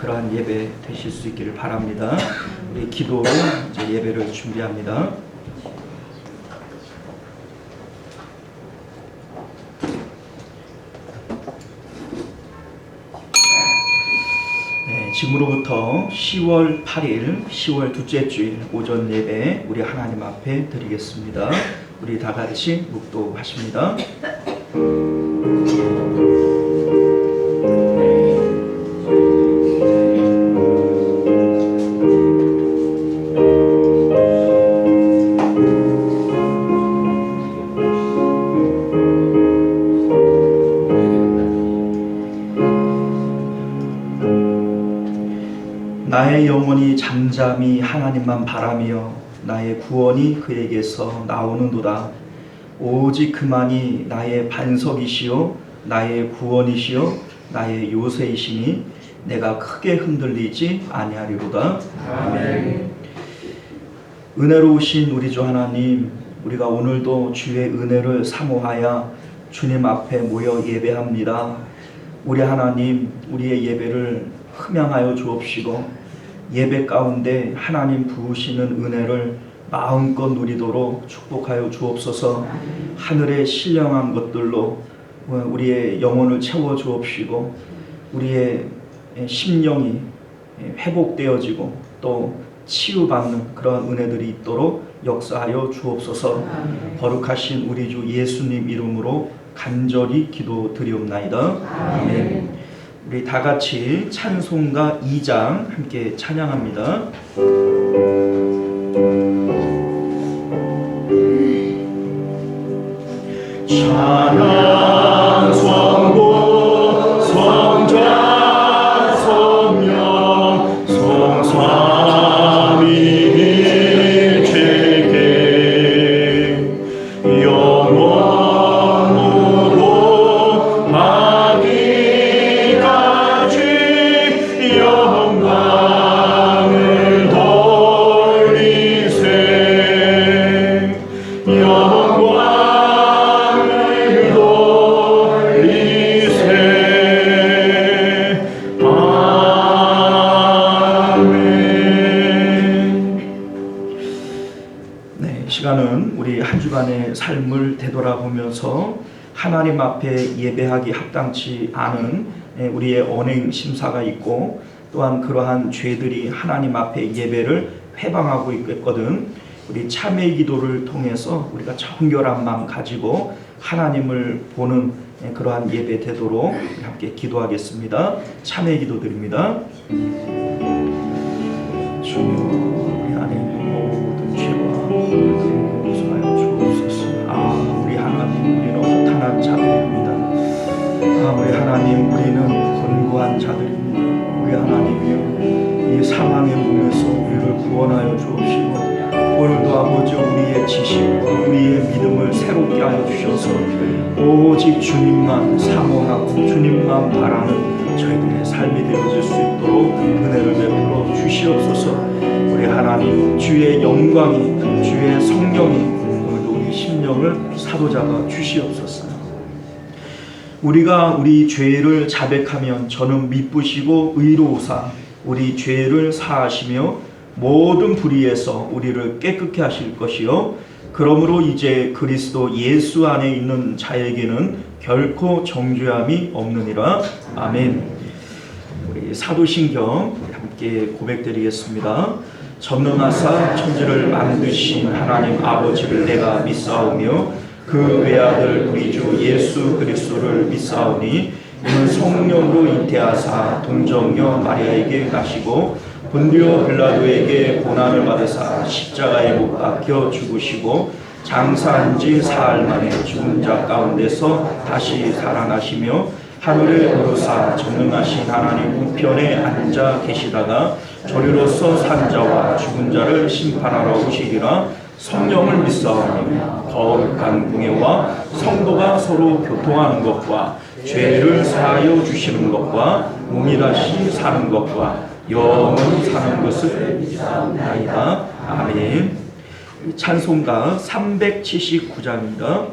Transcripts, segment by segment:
그러한 예배 되실 수 있기를 바랍니다. 우리 기도로 이제 예배를 준비합니다. 지금으로부터 10월 8일 10월 둘째 주일 오전 예배 우리 하나님 앞에 드리겠습니다. 우리 다 같이 묵도하십니다. 나의 영혼이 잠잠히 하나님만 바라며 나의 구원이 그에게서 나오는도다. 오직 그만이 나의 반석이시요 나의 구원이시요 나의 요새이시니 내가 크게 흔들리지 아니하리로다. 아멘. 은혜로우신 우리 주 하나님, 우리가 오늘도 주의 은혜를 사모하여 주님 앞에 모여 예배합니다. 우리 하나님, 우리의 예배를 흠양하여 주옵시고 예배 가운데 하나님 부으시는 은혜를 마음껏 누리도록 축복하여 주옵소서. 하늘의 신령한 것들로 우리의 영혼을 채워 주옵시고 우리의 심령이 회복되어지고 또 치유받는 그런 은혜들이 있도록 역사하여 주옵소서. 거룩하신 우리 주 예수님 이름으로 간절히 기도드리옵나이다. 아멘. 우리 다 같이 찬송가 2장 함께 찬양합니다. 찬양 성부 성자 성령 성삼위일체계 영원으로 하기까지 영광을 돌리세. 시간은 우리 한 주간의 삶을 되돌아보면서 하나님 앞에 예배하기 합당치 않은 우리의 언행 심사가 있고 또한 그러한 죄들이 하나님 앞에 예배를 회방하고 있거든. 우리 참회 기도를 통해서 우리가 정결한 마음 가지고 하나님을 보는 그러한 예배 되도록 함께 기도하겠습니다. 참회 기도 드립니다. 주여, 우리 안에 있는 모든 죄와 용서하여 주옵소서. 우리 하나님, 우리는 허탄한 자들입니다. 우리 하나님, 우리는 권고한 자들입니다. 우리 하나님이여, 이 사망의 몸에서 우리를 구원하여 주옵시고 오늘도 아버지 우리의 지식과 우리의 믿음을 새롭게 하여 주셔서 오직 주님만 사모하고 주님만 바라는 저희들의 삶이 되어질 수 있도록 은혜를 베풀어 주시옵소서. 우리 하나님, 주의 영광이, 주의 성령이 오늘도 우리 심령을 사로잡아 주시옵소서. 우리가 우리 죄를 자백하면 저는 미쁘시고 의로우사 우리 죄를 사하시며 모든 불의에서 우리를 깨끗게 하실 것이요 그러므로 이제 그리스도 예수 안에 있는 자에게는 결코 정죄함이 없느니라. 아멘. 우리 사도신경 함께 고백드리겠습니다. 전능하사 천지를 만드신 하나님 아버지를 내가 믿사오며 그 외아들 우리 주 예수 그리스도를 믿사오니 이는 성령으로 잉태하사 동정녀 마리아에게 나시고 본디오 빌라도에게 고난을 받으사 십자가에 못 박혀 죽으시고 장사한 지 사흘 만에 죽은 자 가운데서 다시 살아나시며 하늘에 오르사 전능하신 하나님 우편에 앉아 계시다가 저리로서 산 자와 죽은 자를 심판하러 오시리라. 성령을 믿사오니 거룩한 공예와 성도가 서로 교통하는 것과 죄를 사하여 주시는 것과 몸이 다시 사는 것과 영원히 사는 것을 믿사옵나이다. 아멘. 찬송가 379장입니다.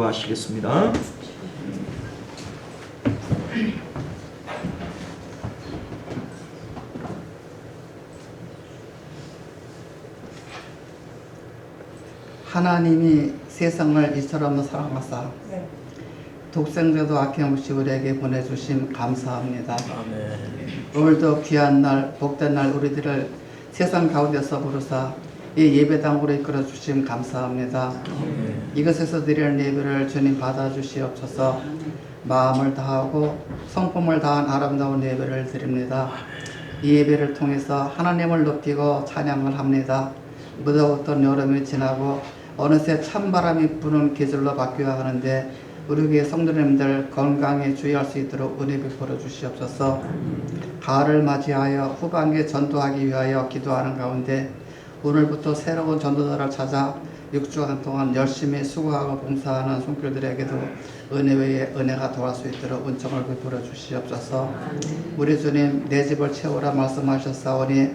기도하시겠습니다. 하나님이 세상을 이처럼 사랑하사 독생자도 아낌없이 우리에게 보내주심 감사합니다. 오늘도 귀한 날, 복된 날 우리들을 세상 가운데서 부르사 이 예배당으로 이끌어 주심 감사합니다. 이것에서 드리는 예배를 주님 받아주시옵소서. 마음을 다하고 성품을 다한 아름다운 예배를 드립니다. 이 예배를 통해서 하나님을 높이고 찬양을 합니다. 무더웠던 여름이 지나고 어느새 찬바람이 부는 계절로 바뀌어 가는데 우리 교회 성도님들 건강에 주의할 수 있도록 은혜 베풀어 주시옵소서. 가을을 맞이하여 후반기에 전도하기 위하여 기도하는 가운데 오늘부터 새로운 전도자를 찾아 6주간 동안 열심히 수고하고 봉사하는 손길들에게도 은혜 외에 은혜가 더할 수 있도록 은총을 베풀어 주시옵소서. 우리 주님 내 집을 채우라 말씀하셨사오니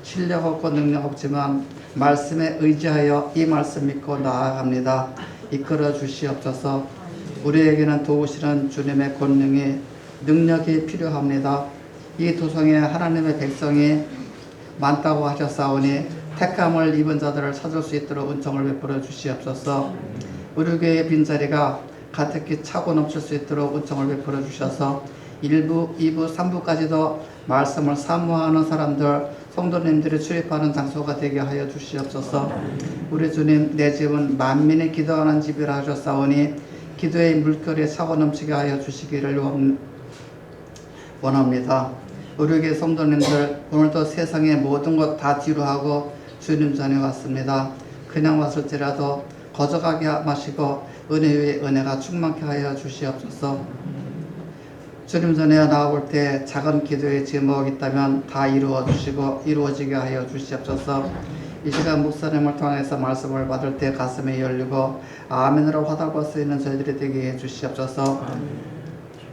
실력 없고 능력 없지만 말씀에 의지하여 이 말씀 믿고 나아갑니다. 이끌어 주시옵소서. 우리에게는 도우시는 주님의 권능이 능력이 필요합니다. 이 도성에 하나님의 백성이 많다고 하셨사오니 택함을 입은 자들을 찾을 수 있도록 은총을 베풀어 주시옵소서. 우리 교회의 빈자리가 가득히 차고 넘칠 수 있도록 은총을 베풀어 주셔서 1부, 2부, 3부까지도 말씀을 사모하는 사람들, 성도님들이 출입하는 장소가 되게 하여 주시옵소서. 우리 주님 내 집은 만민이 기도하는 집이라 하셨사오니 기도의 물결에 차고 넘치게 하여 주시기를 원합니다. 우리 교회 성도님들 오늘도 세상의 모든 것 다 뒤로하고 주님 전에 왔습니다. 그냥 왔을지라도 거저가게 마시고 은혜 위에 은혜가 충만케 하여 주시옵소서. 주님 전에 나아올 때 작은 기도의 제목이 있다면 다 이루어 주시고 이루어지게 하여 주시옵소서. 이 시간 목사님을 통해서 말씀을 받을 때 가슴이 열리고 아멘으로 화답할 수 있는 저희들이 되게 해 주시옵소서.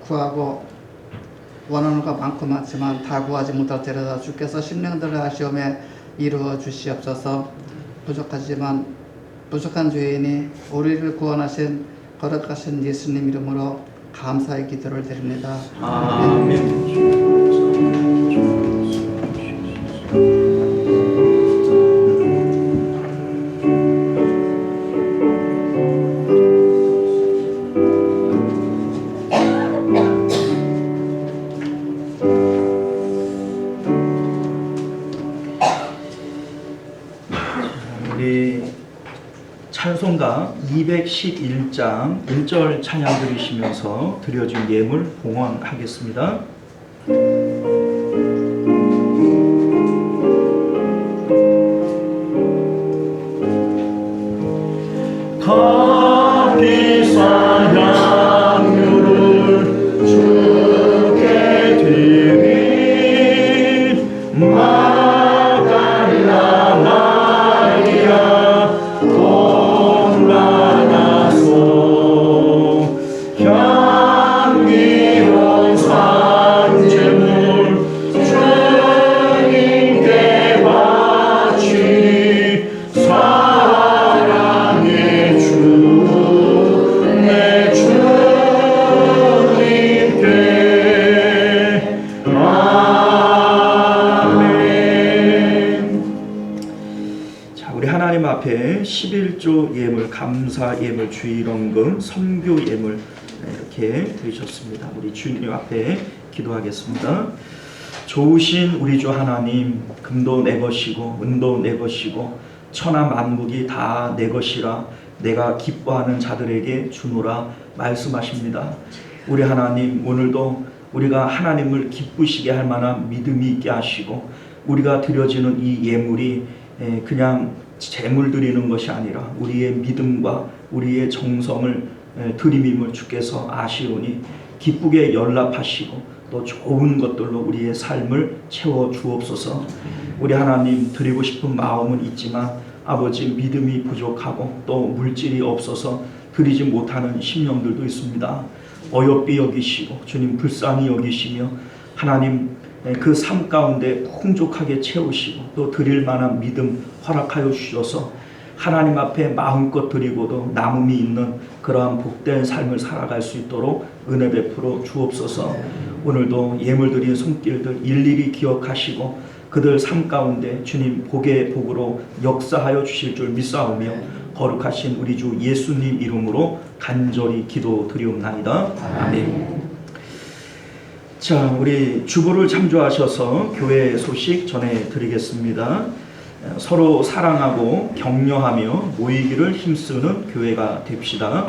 구하고 원하는 것 많고 많지만 다 구하지 못할 때라도 주께서 심령들을 하시오매 이루어 주시옵소서. 부족한 죄인이 우리를 구원하신 거룩하신 예수님 이름으로 감사의 기도를 드립니다. 아멘. 우리 찬송가 211장 1절 찬양 들으시면서 드려진 예물 봉헌하겠습니다. 값비싼 향유를 주께 드린 마갈라 마리아 곤란하소 향기로운 산재물 주님께 바치 사랑의 주 내 주님께 아멘. 자, 우리 하나님 앞에 11조 예물, 감사 예물, 주일원금, 선교 예물 이렇게 드리셨습니다. 우리 주님 앞에 기도하겠습니다. 좋으신 우리 주 하나님, 금도 내 것이고 은도 내 것이고 천하 만국이 다 내 것이라 내가 기뻐하는 자들에게 주노라 말씀하십니다. 우리 하나님, 오늘도 우리가 하나님을 기쁘시게 할 만한 믿음이 있게 하시고 우리가 드려지는 이 예물이 그냥 재물 드리는 것이 아니라 우리의 믿음과 우리의 정성을 드림임을 주께서 아시오니 기쁘게 연락하시고 또 좋은 것들로 우리의 삶을 채워 주옵소서. 우리 하나님, 드리고 싶은 마음은 있지만 아버지 믿음이 부족하고 또 물질이 없어서 드리지 못하는 심령들도 있습니다. 어여삐 여기시고 주님 불쌍히 여기시며 하나님 그 삶 가운데 풍족하게 채우시고 또 드릴 만한 믿음 허락하여 주셔서 하나님 앞에 마음껏 드리고도 남음이 있는 그러한 복된 삶을 살아갈 수 있도록 은혜 베풀어 주옵소서. 오늘도 예물 드린 손길들 일일이 기억하시고 그들 삶 가운데 주님 복의 복으로 역사하여 주실 줄 믿사오며 거룩하신 우리 주 예수님 이름으로 간절히 기도드리옵나이다. 아멘. 자, 우리 주보를 참조하셔서 교회 소식 전해드리겠습니다. 서로 사랑하고 격려하며 모이기를 힘쓰는 교회가 됩시다.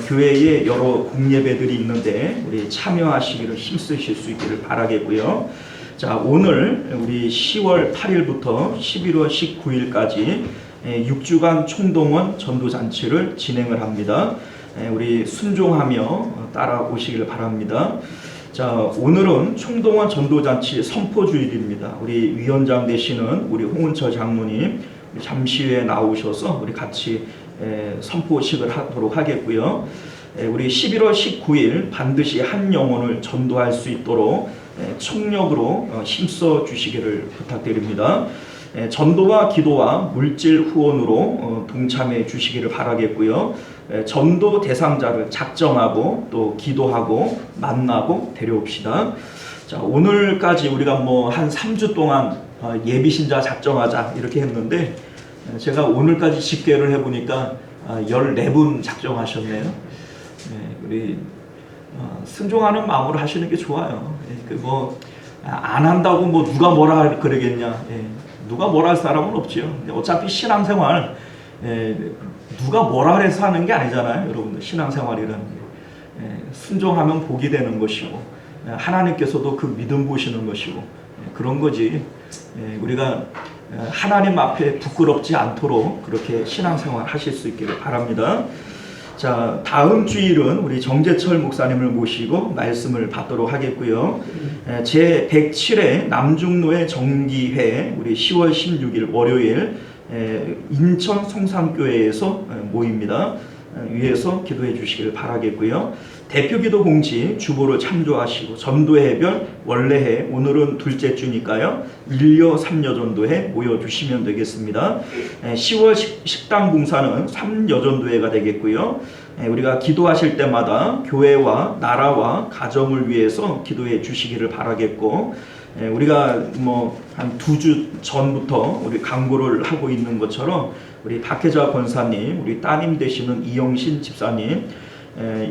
교회에 여러 공예배들이 있는데 우리 참여하시기를 힘쓰실 수 있기를 바라겠고요. 자, 오늘 우리 10월 8일부터 11월 19일까지 6주간 총동원 전도잔치를 진행을 합니다. 우리 순종하며 따라오시기를 바랍니다. 자, 오늘은 총동원 전도잔치 선포주일입니다. 우리 위원장 되시는 우리 홍은철 장로님 잠시 후에 나오셔서 우리 같이 선포식을 하도록 하겠고요. 우리 11월 19일 반드시 한 영혼을 전도할 수 있도록 총력으로 힘써 주시기를 부탁드립니다. 전도와 기도와 물질 후원으로 동참해 주시기를 바라겠고요. 전도 대상자를 작정하고 또 기도하고 만나고 데려옵시다. 자, 오늘까지 우리가 한 3주 동안 예비신자 작정하자 이렇게 했는데 제가 오늘까지 집계를 해보니까 14분 작정하셨네요. 우리 순종하는 마음으로 하시는 게 좋아요. 안 한다고 누가 뭐라 그러겠냐. 누가 뭐라 할 사람은 없지요. 어차피 신앙생활 누가 뭐라 해서 하는 게 아니잖아요. 여러분들 신앙생활이라는 게 순종하면 복이 되는 것이고 하나님께서도 그 믿음 보시는 것이고 그런 거지. 우리가 하나님 앞에 부끄럽지 않도록 그렇게 신앙생활 하실 수 있기를 바랍니다. 자, 다음 주일은 우리 정재철 목사님을 모시고 말씀을 받도록 하겠고요. 제 107회 남중로의 정기회 우리 10월 16일 월요일 인천 성산교회에서 모입니다. 위에서 기도해 주시기를 바라겠고요. 대표기도 공지 주보를 참조하시고 전도해별 원래해 오늘은 둘째 주니까요. 1여 3여 전도회 모여주시면 되겠습니다. 10월 식당 봉사는 3여 전도회가 되겠고요. 우리가 기도하실 때마다 교회와 나라와 가정을 위해서 기도해 주시기를 바라겠고 우리가 한 2주 전부터 우리 광고를 하고 있는 것처럼 우리 박혜자 권사님, 우리 따님 되시는 이영신 집사님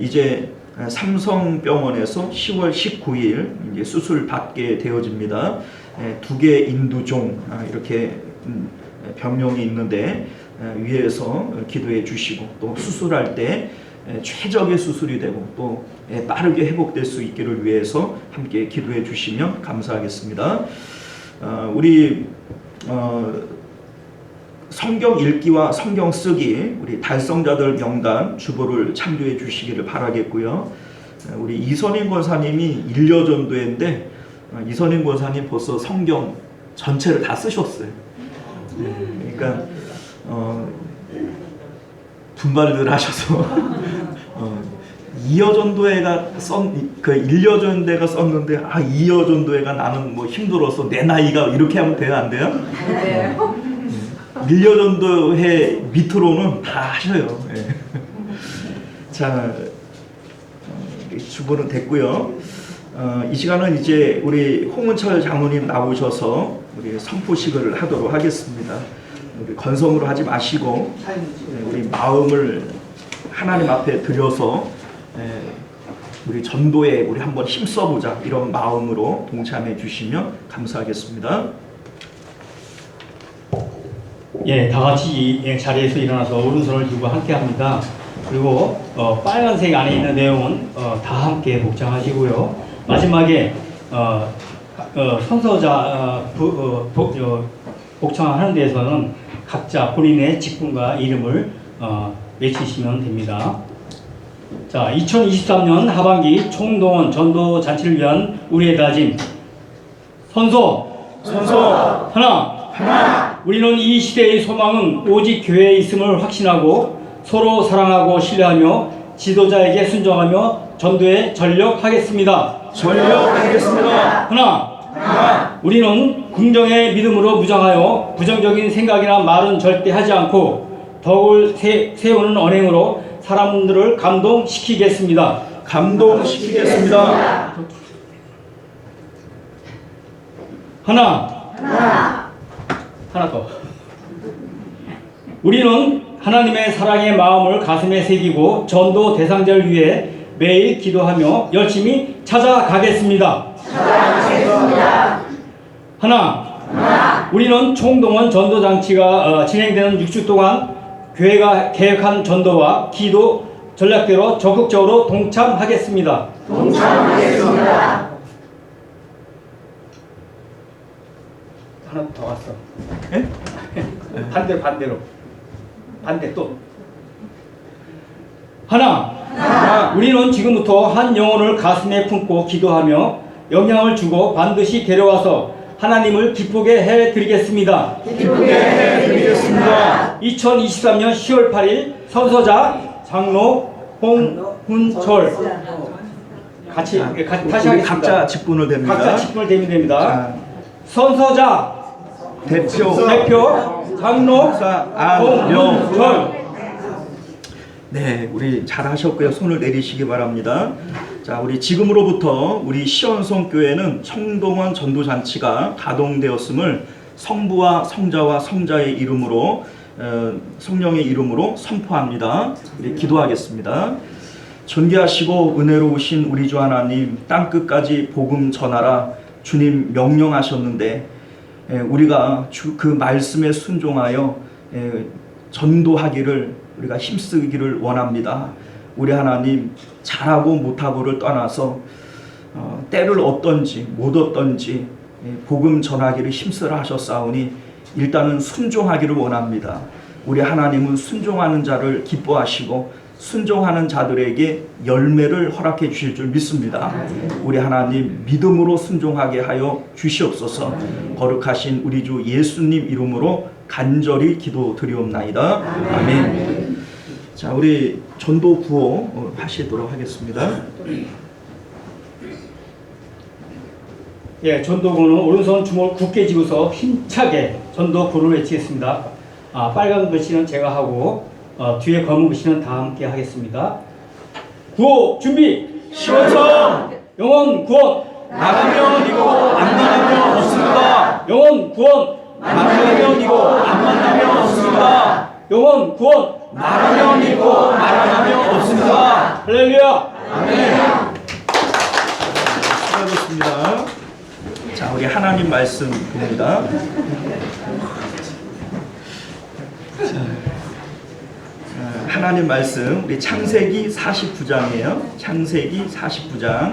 이제 삼성병원에서 10월 19일 이제 수술 받게 되어집니다. 2개 인두종 이렇게 병명이 있는데 위에서 기도해 주시고 또 수술할 때 최적의 수술이 되고 또 빠르게 회복될 수 있기를 위해서 함께 기도해 주시면 감사하겠습니다. 우리 성경 읽기와 성경 쓰기 우리 달성자들 명단 주보를 참조해 주시기를 바라겠고요. 우리 이선인 권사님이 1여 전도회인데 이선인 권사님 벌써 성경 전체를 다 쓰셨어요. 그러니까 분발을 하셔서 2여 전도회가 그 1여 전도회가 썼는데 2여 전도회가 나는 힘들어서 내 나이가 이렇게 하면 돼요, 안 돼요? 네. 1여 전도회 밑으로는 다 하셔요. 자, 주보는 됐고요. 이 시간은 이제 우리 홍은철 장로님 나오셔서 우리 선포식을 하도록 하겠습니다. 우리 건성으로 하지 마시고 우리 마음을 하나님 앞에 드려서 우리 전도에 우리 한번 힘써보자 이런 마음으로 동참해 주시면 감사하겠습니다. 다 같이 자리에서 일어나서 오른손을 들고 함께합니다. 그리고 빨간색 안에 있는 내용은 다 함께 복장하시고요. 마지막에 선서자 복창하는 데에서는 각자 본인의 직분과 이름을 외치시면 됩니다. 자, 2023년 하반기 총동원 전도 잔치를 위한 우리의 다짐. 선서 하나. 우리는 이 시대의 소망은 오직 교회에 있음을 확신하고 서로 사랑하고 신뢰하며 지도자에게 순종하며 전도에 전력하겠습니다. 하나. 우리는 긍정의 믿음으로 무장하여 부정적인 생각이나 말은 절대 하지 않고 덕을 세우는 언행으로 사람들을 감동시키겠습니다. 감동시키겠습니다. 하나 더. 우리는 하나님의 사랑의 마음을 가슴에 새기고 전도 대상자를 위해 매일 기도하며 열심히 찾아가겠습니다. 하나. 우리는 총동원 전도 장치가 진행되는 6주 동안 교회가 계획한 전도와 기도 전략대로 적극적으로 동참하겠습니다. 하나 더 왔어. 예? 반대로. 반대 또. 하나. 우리는 지금부터 한 영혼을 가슴에 품고 기도하며 영향을 주고 반드시 데려와서 하나님을 기쁘게 해드리겠습니다. 2023년 10월 8일 선서자 장로 홍훈철 다시 하겠습니다. 각자 직분을 됩니다. 각자 직분을 대면 됩니다. 자, 선서자 대표 장로 홍훈철. 네, 우리 잘하셨고요. 손을 내리시기 바랍니다. 자, 우리 지금으로부터 우리 시원성교회는 청동원 전도잔치가 가동되었음을 성부와 성자와 성자의 이름으로 성령의 이름으로 선포합니다. 우리 기도하겠습니다. 존귀하시고 은혜로우신 우리 주 하나님, 땅끝까지 복음 전하라 주님 명령하셨는데 우리가 그 말씀에 순종하여 전도하기를 우리가 힘쓰기를 원합니다. 우리 하나님, 잘하고 못하고를 떠나서 때를 얻든지 못 얻든지 복음 전하기를 힘쓰라 하셨사오니 일단은 순종하기를 원합니다. 우리 하나님은 순종하는 자를 기뻐하시고 순종하는 자들에게 열매를 허락해 주실 줄 믿습니다. 우리 하나님 믿음으로 순종하게 하여 주시옵소서. 거룩하신 우리 주 예수님 이름으로 간절히 기도드리옵나이다. 아멘. 자, 우리 전도 구호 하시도록 하겠습니다. 예, 전도구는 오른손 주먹을 굳게 쥐고서 힘차게 전도구를 외치겠습니다. 빨간 글씨는 제가 하고 뒤에 검은 글씨는 다 함께 하겠습니다. 구호 준비. 시원성 영혼 구원. 나가면 이고 안 나가면 없습니다. 영혼 구원. 나가면 이고 안 만나면 없습니다. 영혼 구원. 나가면 이고 말하면 없습니다. 할렐루야. 아멘. 수고하셨습니다. 자, 우리 하나님 말씀 봅니다. 하나님 말씀 우리 창세기 49장이에요. 창세기 49장.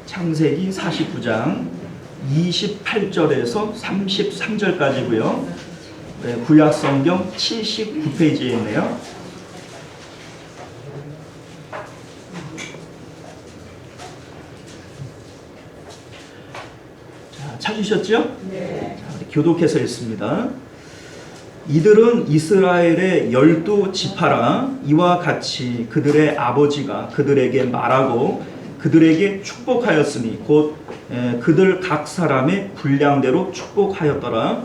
창세기 49장 28절에서 33절까지고요. 구약 성경 79페이지에 있네요. 찾으셨죠? 네. 교독해서 읽습니다. 이들은 이스라엘의 12지파라. 이와 같이 그들의 아버지가 그들에게 말하고 그들에게 축복하였으니 곧 그들 각 사람의 분량대로 축복하였더라.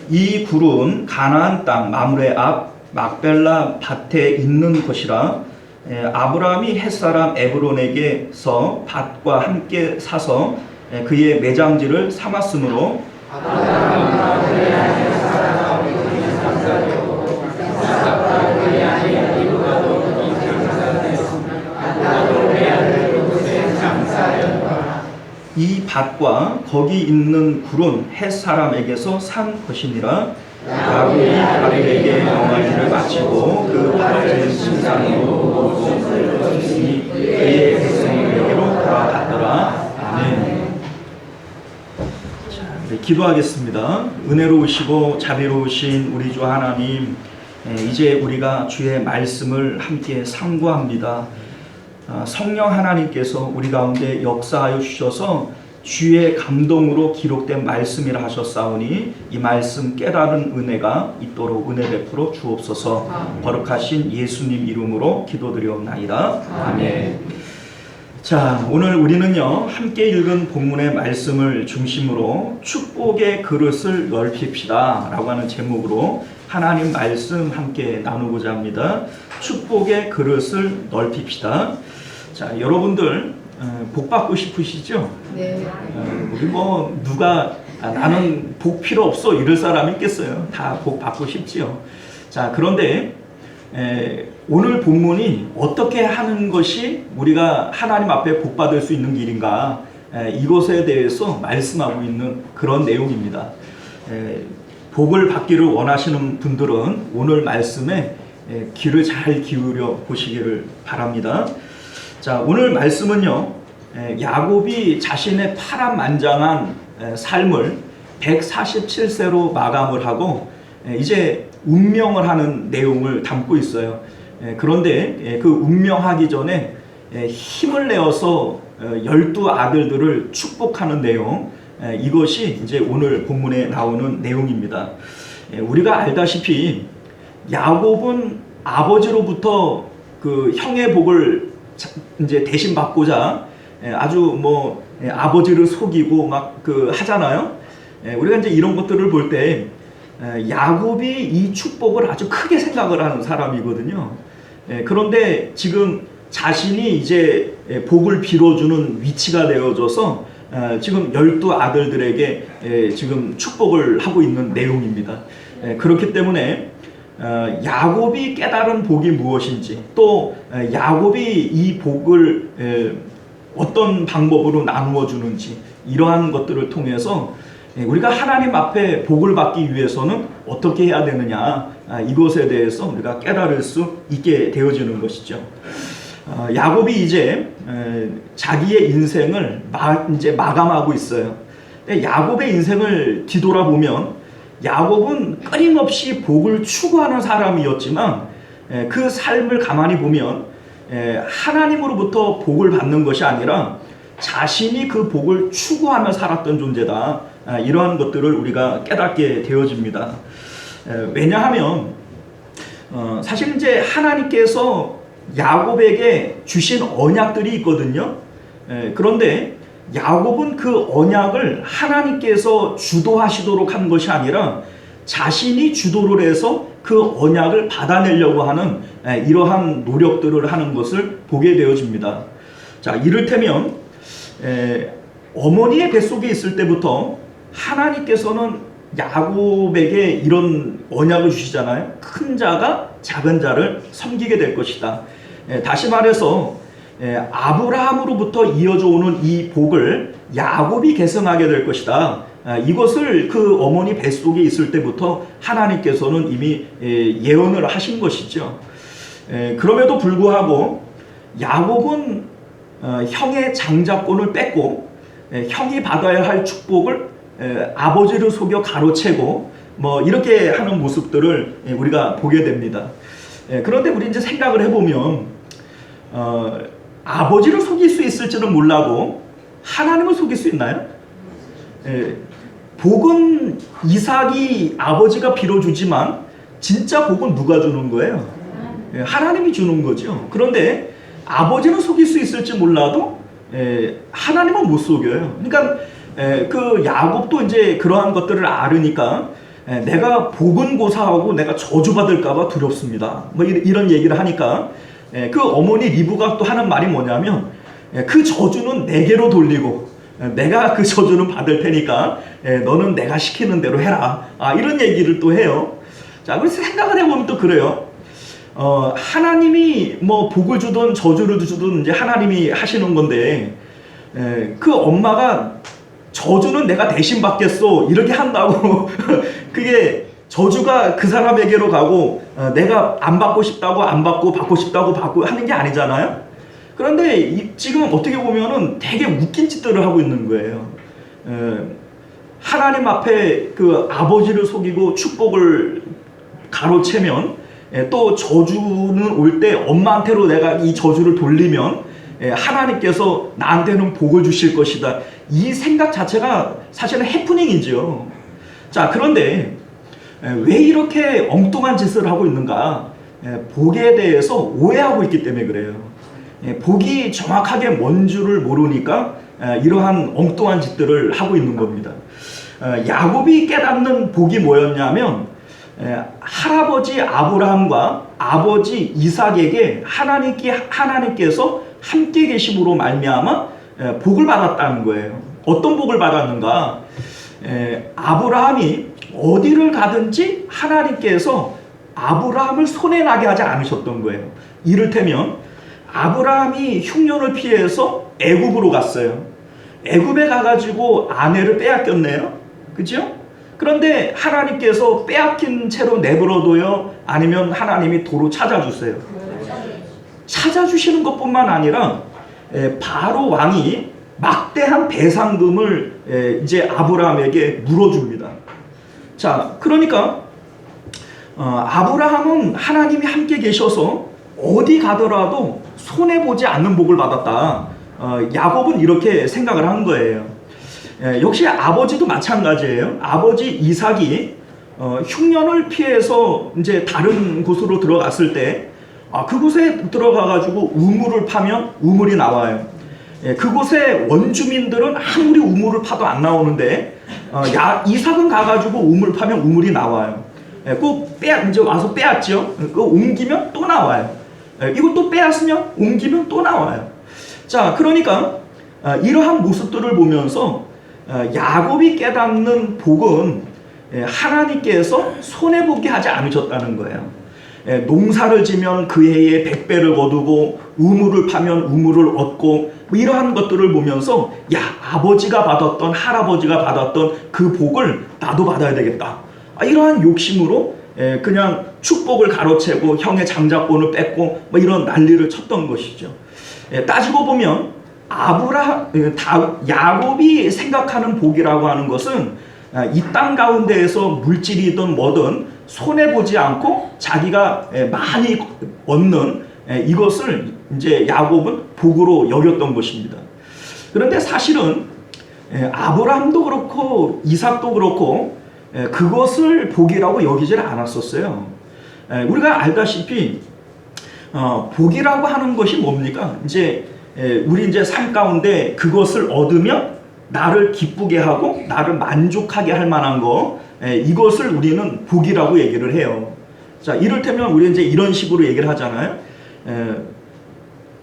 이 굴은 가나안 땅 마므레 앞 막벨라 밭에 있는 것이라. 아브라함이 햇사람 에브론에게서 밭과 함께 사서 그의 매장지를 삼았으므로 이 밭과 거기 있는 굴은 햇사람에게서 산 것이니라. 야곱이 아들에게 영화기를 마치고 그 밭을 심상으로 그의 백성에게로 돌아갔더라. 아멘. 기도하겠습니다. 은혜로우시고 자비로우신 우리 주 하나님, 이제 우리가 주의 말씀을 함께 상고합니다. 성령 하나님께서 우리 가운데 역사하여 주셔서 주의 감동으로 기록된 말씀이라 하셨사오니 이 말씀 깨달은 은혜가 있도록 은혜 베풀어 주옵소서. 거룩하신 예수님 이름으로 기도드리옵나이다. 아멘. 자, 오늘 우리는요 함께 읽은 본문의 말씀을 중심으로 축복의 그릇을 넓힙시다 라고 하는 제목으로 하나님 말씀 함께 나누고자 합니다. 축복의 그릇을 넓힙시다. 자, 여러분들 복 받고 싶으시죠? 네. 우리 뭐 누가 나는 복 필요 없어 이럴 사람이 있겠어요? 다 복 받고 싶지요. 자, 그런데 오늘 본문이 어떻게 하는 것이 우리가 하나님 앞에 복 받을 수 있는 길인가, 이것에 대해서 말씀하고 있는 그런 내용입니다. 복을 받기를 원하시는 분들은 오늘 말씀에 귀를 잘 기울여 보시기를 바랍니다. 자, 오늘 말씀은요 야곱이 자신의 파란만장한 삶을 147세로 마감을 하고 이제 운명을 하는 내용을 담고 있어요. 그런데 그 운명하기 전에 힘을 내어서 12아들들을 축복하는 내용, 이것이 이제 오늘 본문에 나오는 내용입니다. 우리가 알다시피 야곱은 아버지로부터 그 형의 복을 이제 대신 받고자 아주 뭐 아버지를 속이고 막 그 하잖아요. 우리가 이제 이런 것들을 볼 때 야곱이 이 축복을 아주 크게 생각을 하는 사람이거든요. 그런데 지금 자신이 이제 복을 빌어주는 위치가 되어져서 지금 12아들들에게 지금 축복을 하고 있는 내용입니다. 그렇기 때문에 야곱이 깨달은 복이 무엇인지, 또 야곱이 이 복을 어떤 방법으로 나누어 주는지, 이러한 것들을 통해서 우리가 하나님 앞에 복을 받기 위해서는 어떻게 해야 되느냐, 이것에 대해서 우리가 깨달을 수 있게 되어지는 것이죠. 야곱이 이제 자기의 인생을 이제 마감하고 있어요. 야곱의 인생을 뒤돌아보면 야곱은 끊임없이 복을 추구하는 사람이었지만 그 삶을 가만히 보면 하나님으로부터 복을 받는 것이 아니라 자신이 그 복을 추구하며 살았던 존재다. 이러한 것들을 우리가 깨닫게 되어집니다. 왜냐하면 사실 이제 하나님께서 야곱에게 주신 언약들이 있거든요. 그런데 야곱은 그 언약을 하나님께서 주도하시도록 한 것이 아니라 자신이 주도를 해서 그 언약을 받아내려고 하는 이러한 노력들을 하는 것을 보게 되어집니다. 자, 이를테면 어머니의 뱃속에 있을 때부터 하나님께서는 야곱에게 이런 언약을 주시잖아요. 큰 자가 작은 자를 섬기게 될 것이다. 다시 말해서 아브라함으로부터 이어져 오는 이 복을 야곱이 계승하게 될 것이다. 이것을 그 어머니 뱃속에 있을 때부터 하나님께서는 이미 예언을 하신 것이죠. 그럼에도 불구하고 야곱은 형의 장자권을 뺏고 형이 받아야 할 축복을 아버지를 속여 가로채고 뭐 이렇게 하는 모습들을 우리가 보게 됩니다. 그런데 우리 이제 생각을 해보면 아버지를 속일 수 있을지는 몰라도 하나님을 속일 수 있나요? 복은 이삭이 아버지가 빌어주지만 진짜 복은 누가 주는 거예요? 하나님이 주는 거죠. 그런데 아버지는 속일 수 있을지 몰라도 하나님은 못 속여요. 그러니까 그 야곱도 이제 그러한 것들을 알으니까 내가 복은 고사하고 내가 저주받을까봐 두렵습니다. 뭐 이런 얘기를 하니까 그 어머니 리브가 또 하는 말이 뭐냐면 그 저주는 내게로 돌리고 내가 그 저주는 받을 테니까 너는 내가 시키는 대로 해라. 이런 얘기를 또 해요. 자, 그래서 생각을 해보면 또 그래요. 하나님이 뭐 복을 주든 저주를 주든 이제 하나님이 하시는 건데 그 엄마가 저주는 내가 대신 받겠소 이렇게 한다고 그게 저주가 그 사람에게로 가고 내가 안 받고 싶다고 안 받고 받고 싶다고 받고 하는 게 아니잖아요. 그런데 지금 어떻게 보면은 되게 웃긴 짓들을 하고 있는 거예요. 하나님 앞에 그 아버지를 속이고 축복을 가로채면 또 저주는 올 때 엄마한테로 내가 이 저주를 돌리면 하나님께서 나한테는 복을 주실 것이다. 이 생각 자체가 사실은 해프닝이죠. 자, 그런데 왜 이렇게 엉뚱한 짓을 하고 있는가? 복에 대해서 오해하고 있기 때문에 그래요. 복이 정확하게 뭔 줄을 모르니까 이러한 엉뚱한 짓들을 하고 있는 겁니다. 야곱이 깨닫는 복이 뭐였냐면 할아버지 아브라함과 아버지 이삭에게 하나님께서 함께 계심으로 말미암아 복을 받았다는 거예요. 어떤 복을 받았는가? 아브라함이 어디를 가든지 하나님께서 아브라함을 손해나게 하지 않으셨던 거예요. 이를테면 아브라함이 흉년을 피해서 애굽으로 갔어요. 애굽에 가가지고 아내를 빼앗겼네요. 그죠? 그런데 하나님께서 빼앗긴 채로 내버려둬요? 아니면 하나님이 도로 찾아주세요? 찾아주시는 것뿐만 아니라 바로 왕이 막대한 배상금을 이제 아브라함에게 물어줍니다. 자, 그러니까 아브라함은 하나님이 함께 계셔서 어디 가더라도 손해보지 않는 복을 받았다. 야곱은 이렇게 생각을 한 거예요. 역시 아버지도 마찬가지예요. 아버지 이삭이 흉년을 피해서 이제 다른 곳으로 들어갔을 때 그곳에 들어가가지고 우물을 파면 우물이 나와요. 그곳에 원주민들은 아무리 우물을 파도 안 나오는데 이삭은 가가지고 우물 파면 우물이 나와요. 꼭 이제 와서 빼앗죠. 그거 옮기면 또 나와요. 이거 또 빼앗으면 옮기면 또 나와요. 자, 그러니까 이러한 모습들을 보면서 야곱이 깨닫는 복은 하나님께서 손해보게 하지 않으셨다는 거예요. 농사를 지면 그 해에 100배를 거두고 우물을 파면 우물을 얻고 뭐 이러한 것들을 보면서 야, 아버지가 받았던 할아버지가 받았던 그 복을 나도 받아야 되겠다. 이러한 욕심으로 그냥 축복을 가로채고 형의 장자권을 뺏고 뭐 이런 난리를 쳤던 것이죠. 따지고 보면 야곱이 생각하는 복이라고 하는 것은 이 땅 가운데에서 물질이든 뭐든 손해보지 않고 자기가 많이 얻는 이것을 이제 야곱은 복으로 여겼던 것입니다. 그런데 사실은 아브라함도 그렇고 이삭도 그렇고 그것을 복이라고 여기질 않았었어요. 우리가 알다시피 복이라고 하는 것이 뭡니까? 우리 이제 삶 가운데 그것을 얻으면 나를 기쁘게 하고 나를 만족하게 할 만한 거, 이것을 우리는 복이라고 얘기를 해요. 자, 이를테면 우리 이제 이런 식으로 얘기를 하잖아요.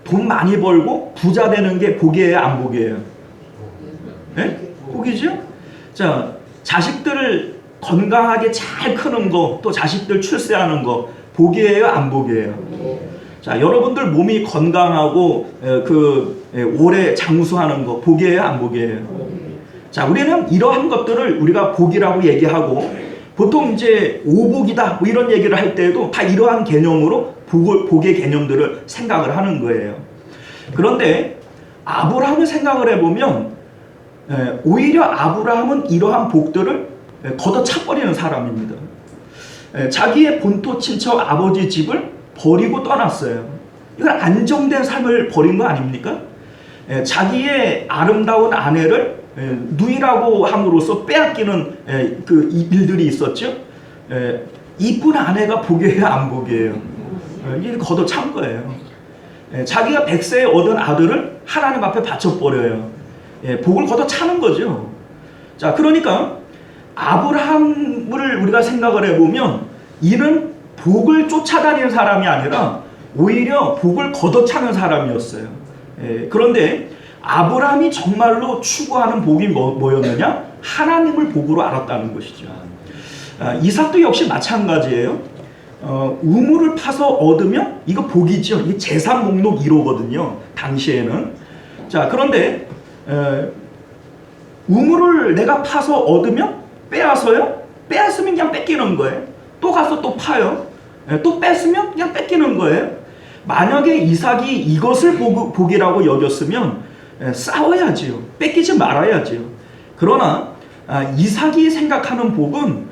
돈 많이 벌고 부자 되는 게 복이에요, 안 복이에요? 복이죠? 자, 자식들을 건강하게 잘 크는 거, 또 자식들 출세하는 거, 복이에요, 안 복이에요? 자, 여러분들 몸이 건강하고 오래 장수하는 거 복이에요, 안 복이에요? 자, 우리는 이러한 것들을 우리가 복이라고 얘기하고 보통 이제 오복이다 뭐 이런 얘기를 할 때에도 다 이러한 개념으로 복의 개념들을 생각을 하는 거예요. 그런데 아브라함을 생각을 해보면 오히려 아브라함은 이러한 복들을 걷어차버리는 사람입니다. 자기의 본토 친척 아버지 집을 버리고 떠났어요. 이건 안정된 삶을 버린 거 아닙니까? 자기의 아름다운 아내를 누이라고 함으로써 빼앗기는 그 일들이 있었죠. 이쁜 아내가 복이에요, 안 복이에요? 이게 걷어찬 거예요. 자기가 100세에 얻은 아들을 하나님 앞에 바쳐버려요. 복을 걷어차는 거죠. 자, 그러니까 아브라함을 우리가 생각을 해보면 이는 복을 쫓아다니는 사람이 아니라 오히려 복을 걷어차는 사람이었어요. 그런데 아브라함이 정말로 추구하는 복이 뭐였느냐? 하나님을 복으로 알았다는 것이죠. 이삭도 역시 마찬가지예요. 우물을 파서 얻으면 이거 복이죠. 이게 재산 목록 1호거든요. 당시에는. 자, 그런데 우물을 내가 파서 얻으면 빼앗어요? 빼앗으면 그냥 뺏기는 거예요. 또 가서 또 파요. 또 뺐으면 그냥 뺏기는 거예요. 만약에 이삭이 이것을 복이라고 여겼으면 싸워야지요. 뺏기지 말아야지요. 그러나 이삭이 생각하는 복은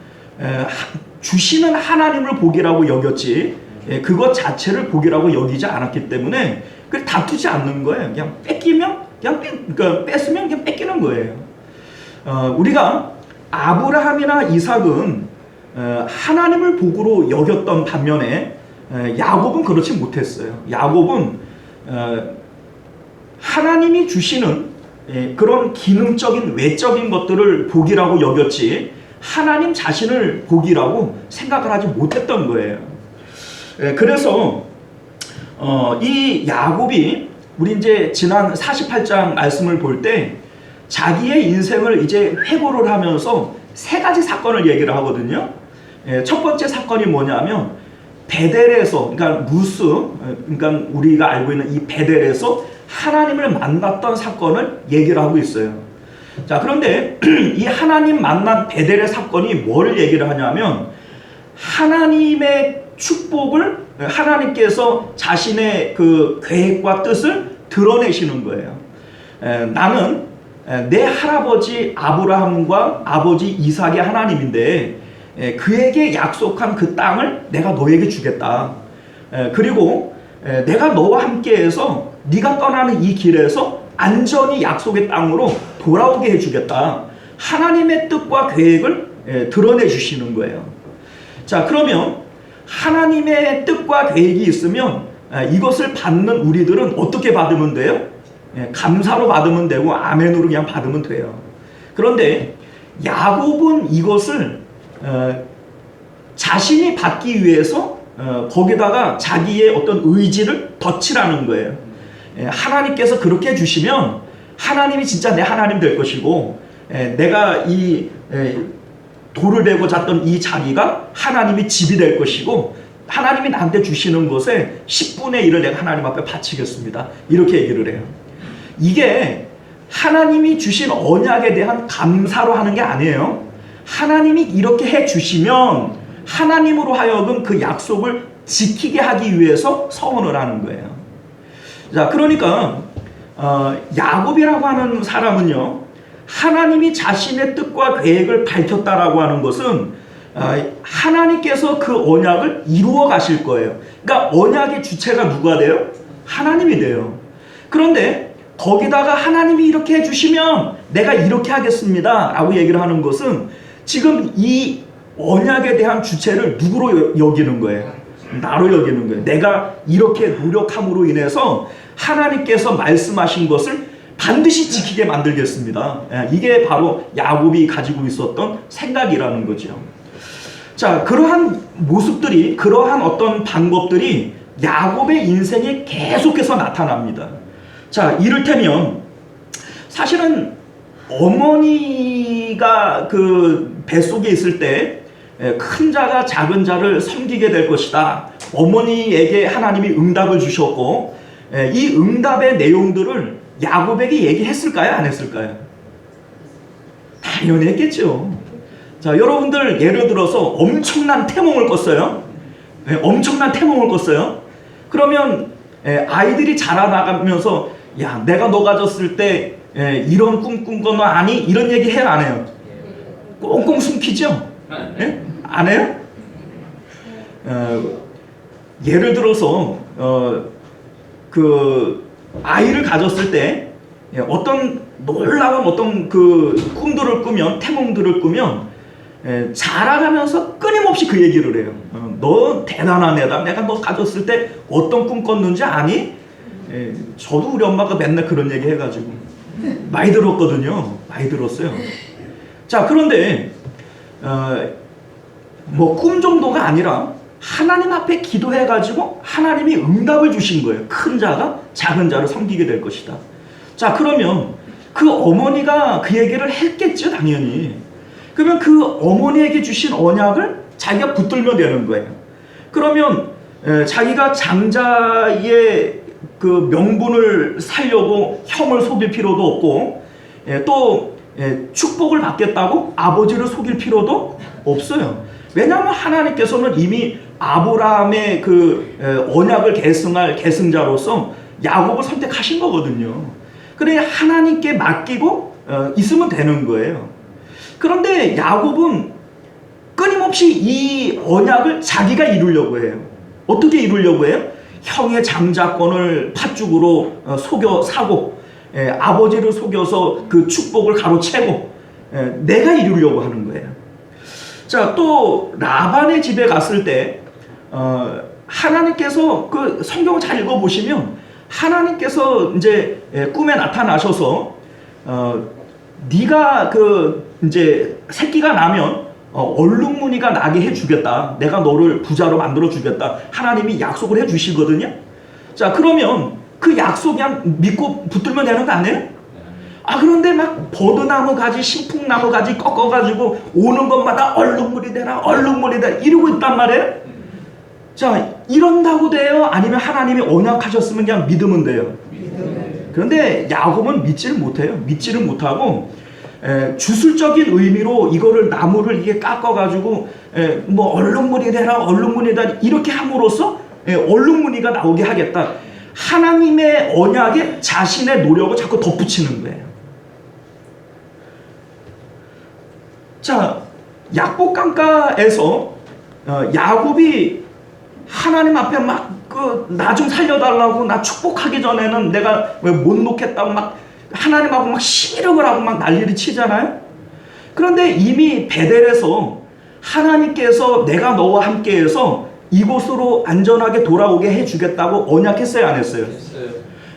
주시는 하나님을 복이라고 여겼지 그것 자체를 복이라고 여기지 않았기 때문에 그 다투지 않는 거예요. 그냥 뺏기면 그냥 그러니까 뺐으면 그냥 뺏기는 거예요. 우리가 아브라함이나 이삭은 하나님을 복으로 여겼던 반면에 야곱은 그렇지 못했어요. 야곱은 하나님이 주시는 그런 기능적인 외적인 것들을 복이라고 여겼지 하나님 자신을 복이라고 생각을 하지 못했던 거예요. 그래서 이 야곱이 우리 이제 지난 48장 말씀을 볼 때 자기의 인생을 이제 회고를 하면서 세 가지 사건을 얘기를 하거든요. 첫 번째 사건이 뭐냐면 베델에서, 그러니까 루스, 그러니까 우리가 알고 있는 이 베델에서 하나님을 만났던 사건을 얘기를 하고 있어요. 자, 그런데 이 하나님 만난 베델의 사건이 뭘 얘기를 하냐면 하나님의 축복을 하나님께서 자신의 그 계획과 뜻을 드러내시는 거예요. 나는 내 할아버지 아브라함과 아버지 이삭의 하나님인데 그에게 약속한 그 땅을 내가 너에게 주겠다. 그리고 내가 너와 함께해서 네가 떠나는 이 길에서 안전히 약속의 땅으로 돌아오게 해주겠다. 하나님의 뜻과 계획을 드러내 주시는 거예요. 자, 그러면 하나님의 뜻과 계획이 있으면 이것을 받는 우리들은 어떻게 받으면 돼요? 감사로 받으면 되고 아멘으로 그냥 받으면 돼요. 그런데 야곱은 이것을 자신이 받기 위해서 거기다가 자기의 어떤 의지를 덧칠하는 거예요. 하나님께서 그렇게 해주시면 하나님이 진짜 내 하나님 될 것이고 내가 이 돌을 베고 잤던 이 자리가 하나님이 집이 될 것이고 하나님이 나한테 주시는 것에 10분의 1을 내가 하나님 앞에 바치겠습니다. 이렇게 얘기를 해요. 이게 하나님이 주신 언약에 대한 감사로 하는 게 아니에요. 하나님이 이렇게 해주시면 하나님으로 하여금 그 약속을 지키게 하기 위해서 서원을 하는 거예요. 자, 그러니까 야곱이라고 하는 사람은요, 하나님이 자신의 뜻과 계획을 밝혔다라고 하는 것은 하나님께서 그 언약을 이루어 가실 거예요. 그러니까 언약의 주체가 누가 돼요? 하나님이 돼요. 그런데 거기다가 하나님이 이렇게 해주시면 내가 이렇게 하겠습니다 라고 얘기를 하는 것은 지금 이 언약에 대한 주체를 누구로 여기는 거예요? 나로 여기는 거예요. 내가 이렇게 노력함으로 인해서 하나님께서 말씀하신 것을 반드시 지키게 만들겠습니다. 이게 바로 야곱이 가지고 있었던 생각이라는 거죠. 자, 그러한 모습들이, 그러한 어떤 방법들이 야곱의 인생에 계속해서 나타납니다. 자, 이를테면 사실은 어머니가 그 뱃속에 있을 때 큰 자가 작은 자를 섬기게 될 것이다. 어머니에게 하나님이 응답을 주셨고 이 응답의 내용들을 야곱에게 얘기했을까요? 안 했을까요? 당연히 했겠죠. 자, 여러분들 예를 들어서 엄청난 태몽을 꿨어요. 엄청난 태몽을 꿨어요. 그러면 아이들이 자라나가면서 야, 내가 너 가졌을 때 이런 꿈 꾼 거 너 아니? 이런 얘기 해요, 안 해요? 꽁꽁 숨기죠? 안 해요? 예를 들어서 그 아이를 가졌을 때 어떤 놀라운 어떤 그 꿈들을 꾸면, 태몽들을 꾸면 자라가면서 끊임없이 그 얘기를 해요. 너 대단한 애다. 내가 너 가졌을 때 어떤 꿈 꿨는지 아니? 저도 우리 엄마가 맨날 그런 얘기 해가지고 많이 들었거든요. 많이 들었어요. 자, 그런데 뭐 꿈 정도가 아니라 하나님 앞에 기도해가지고 하나님이 응답을 주신 거예요. 큰 자가 작은 자를 섬기게 될 것이다. 자, 그러면 그 어머니가 그 얘기를 했겠죠, 당연히. 그러면 그 어머니에게 주신 언약을 자기가 붙들면 되는 거예요. 그러면 자기가 장자의 그 명분을 살려고 형을 속일 필요도 없고 또 축복을 받겠다고 아버지를 속일 필요도 없어요. 왜냐하면 하나님께서는 이미 아브라함의 그 언약을 계승할 계승자로서 야곱을 선택하신 거거든요. 그래 하나님께 맡기고 있으면 되는 거예요. 그런데 야곱은 끊임없이 이 언약을 자기가 이루려고 해요. 어떻게 이루려고 해요? 형의 장자권을 팥죽으로 속여 사고 아버지를 속여서 그 축복을 가로채고 내가 이루려고 하는 거예요. 자, 또 라반의 집에 갔을 때 하나님께서 그 성경을 잘 읽어보시면 하나님께서 이제 꿈에 나타나셔서 네가 그 이제 새끼가 나면 얼룩무늬가 나게 해주겠다. 내가 너를 부자로 만들어 주겠다. 하나님이 약속을 해주시거든요. 자, 그러면 그 약속 그냥 믿고 붙들면 되는 거 아니에요? 그런데 막 버드나무 가지, 신풍나무 가지 꺾어가지고 오는 것마다 얼룩무늬 되라, 얼룩무늬 되라 이러고 있단 말이에요. 자, 이런다고 돼요? 아니면 하나님이 언약하셨으면 그냥 믿으면 돼요? 그런데 야곱은 믿지를 못해요. 믿지를 못하고 주술적인 의미로 이거를 나무를 이게 깎아가지고 뭐 얼룩무늬 되라, 얼룩무늬 되라 이렇게 함으로써 얼룩무늬가 나오게 하겠다. 하나님의 언약에 자신의 노력을 자꾸 덧붙이는 거예요. 자, 약복강가에서 야곱이 하나님 앞에 막 나 좀 살려달라고, 나 축복하기 전에는 내가 왜 못 놓겠다고 막 하나님하고 막 시력을 하고 막 난리를 치잖아요. 그런데 이미 베델에서 하나님께서 내가 너와 함께해서 이곳으로 안전하게 돌아오게 해주겠다고 언약했어요, 안 했어요? 했어요.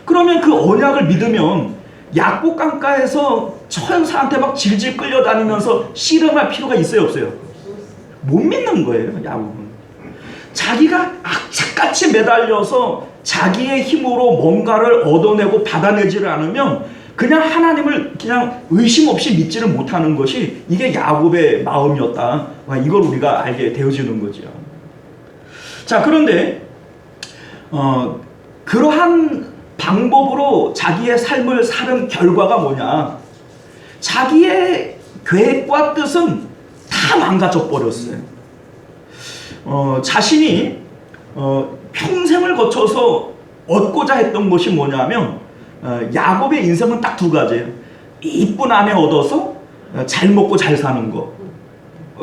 그러면 그 언약을 믿으면 약복강가에서 천사한테 막 질질 끌려다니면서 씨름할 필요가 있어요, 없어요? 못 믿는 거예요, 야곱은. 자기가 악착같이 매달려서 자기의 힘으로 뭔가를 얻어내고 받아내지를 않으면 그냥 하나님을 그냥 의심 없이 믿지를 못하는 것이 이게 야곱의 마음이었다. 이걸 우리가 알게 되어지는 거죠. 자, 그런데 그러한 방법으로 자기의 삶을 사는 결과가 뭐냐? 자기의 계획과 뜻은 다 망가져 버렸어요. 자신이 평생을 거쳐서 얻고자 했던 것이 뭐냐면 야곱의 인생은 딱 두 가지예요. 이쁜 아내 얻어서 잘 먹고 잘 사는 거.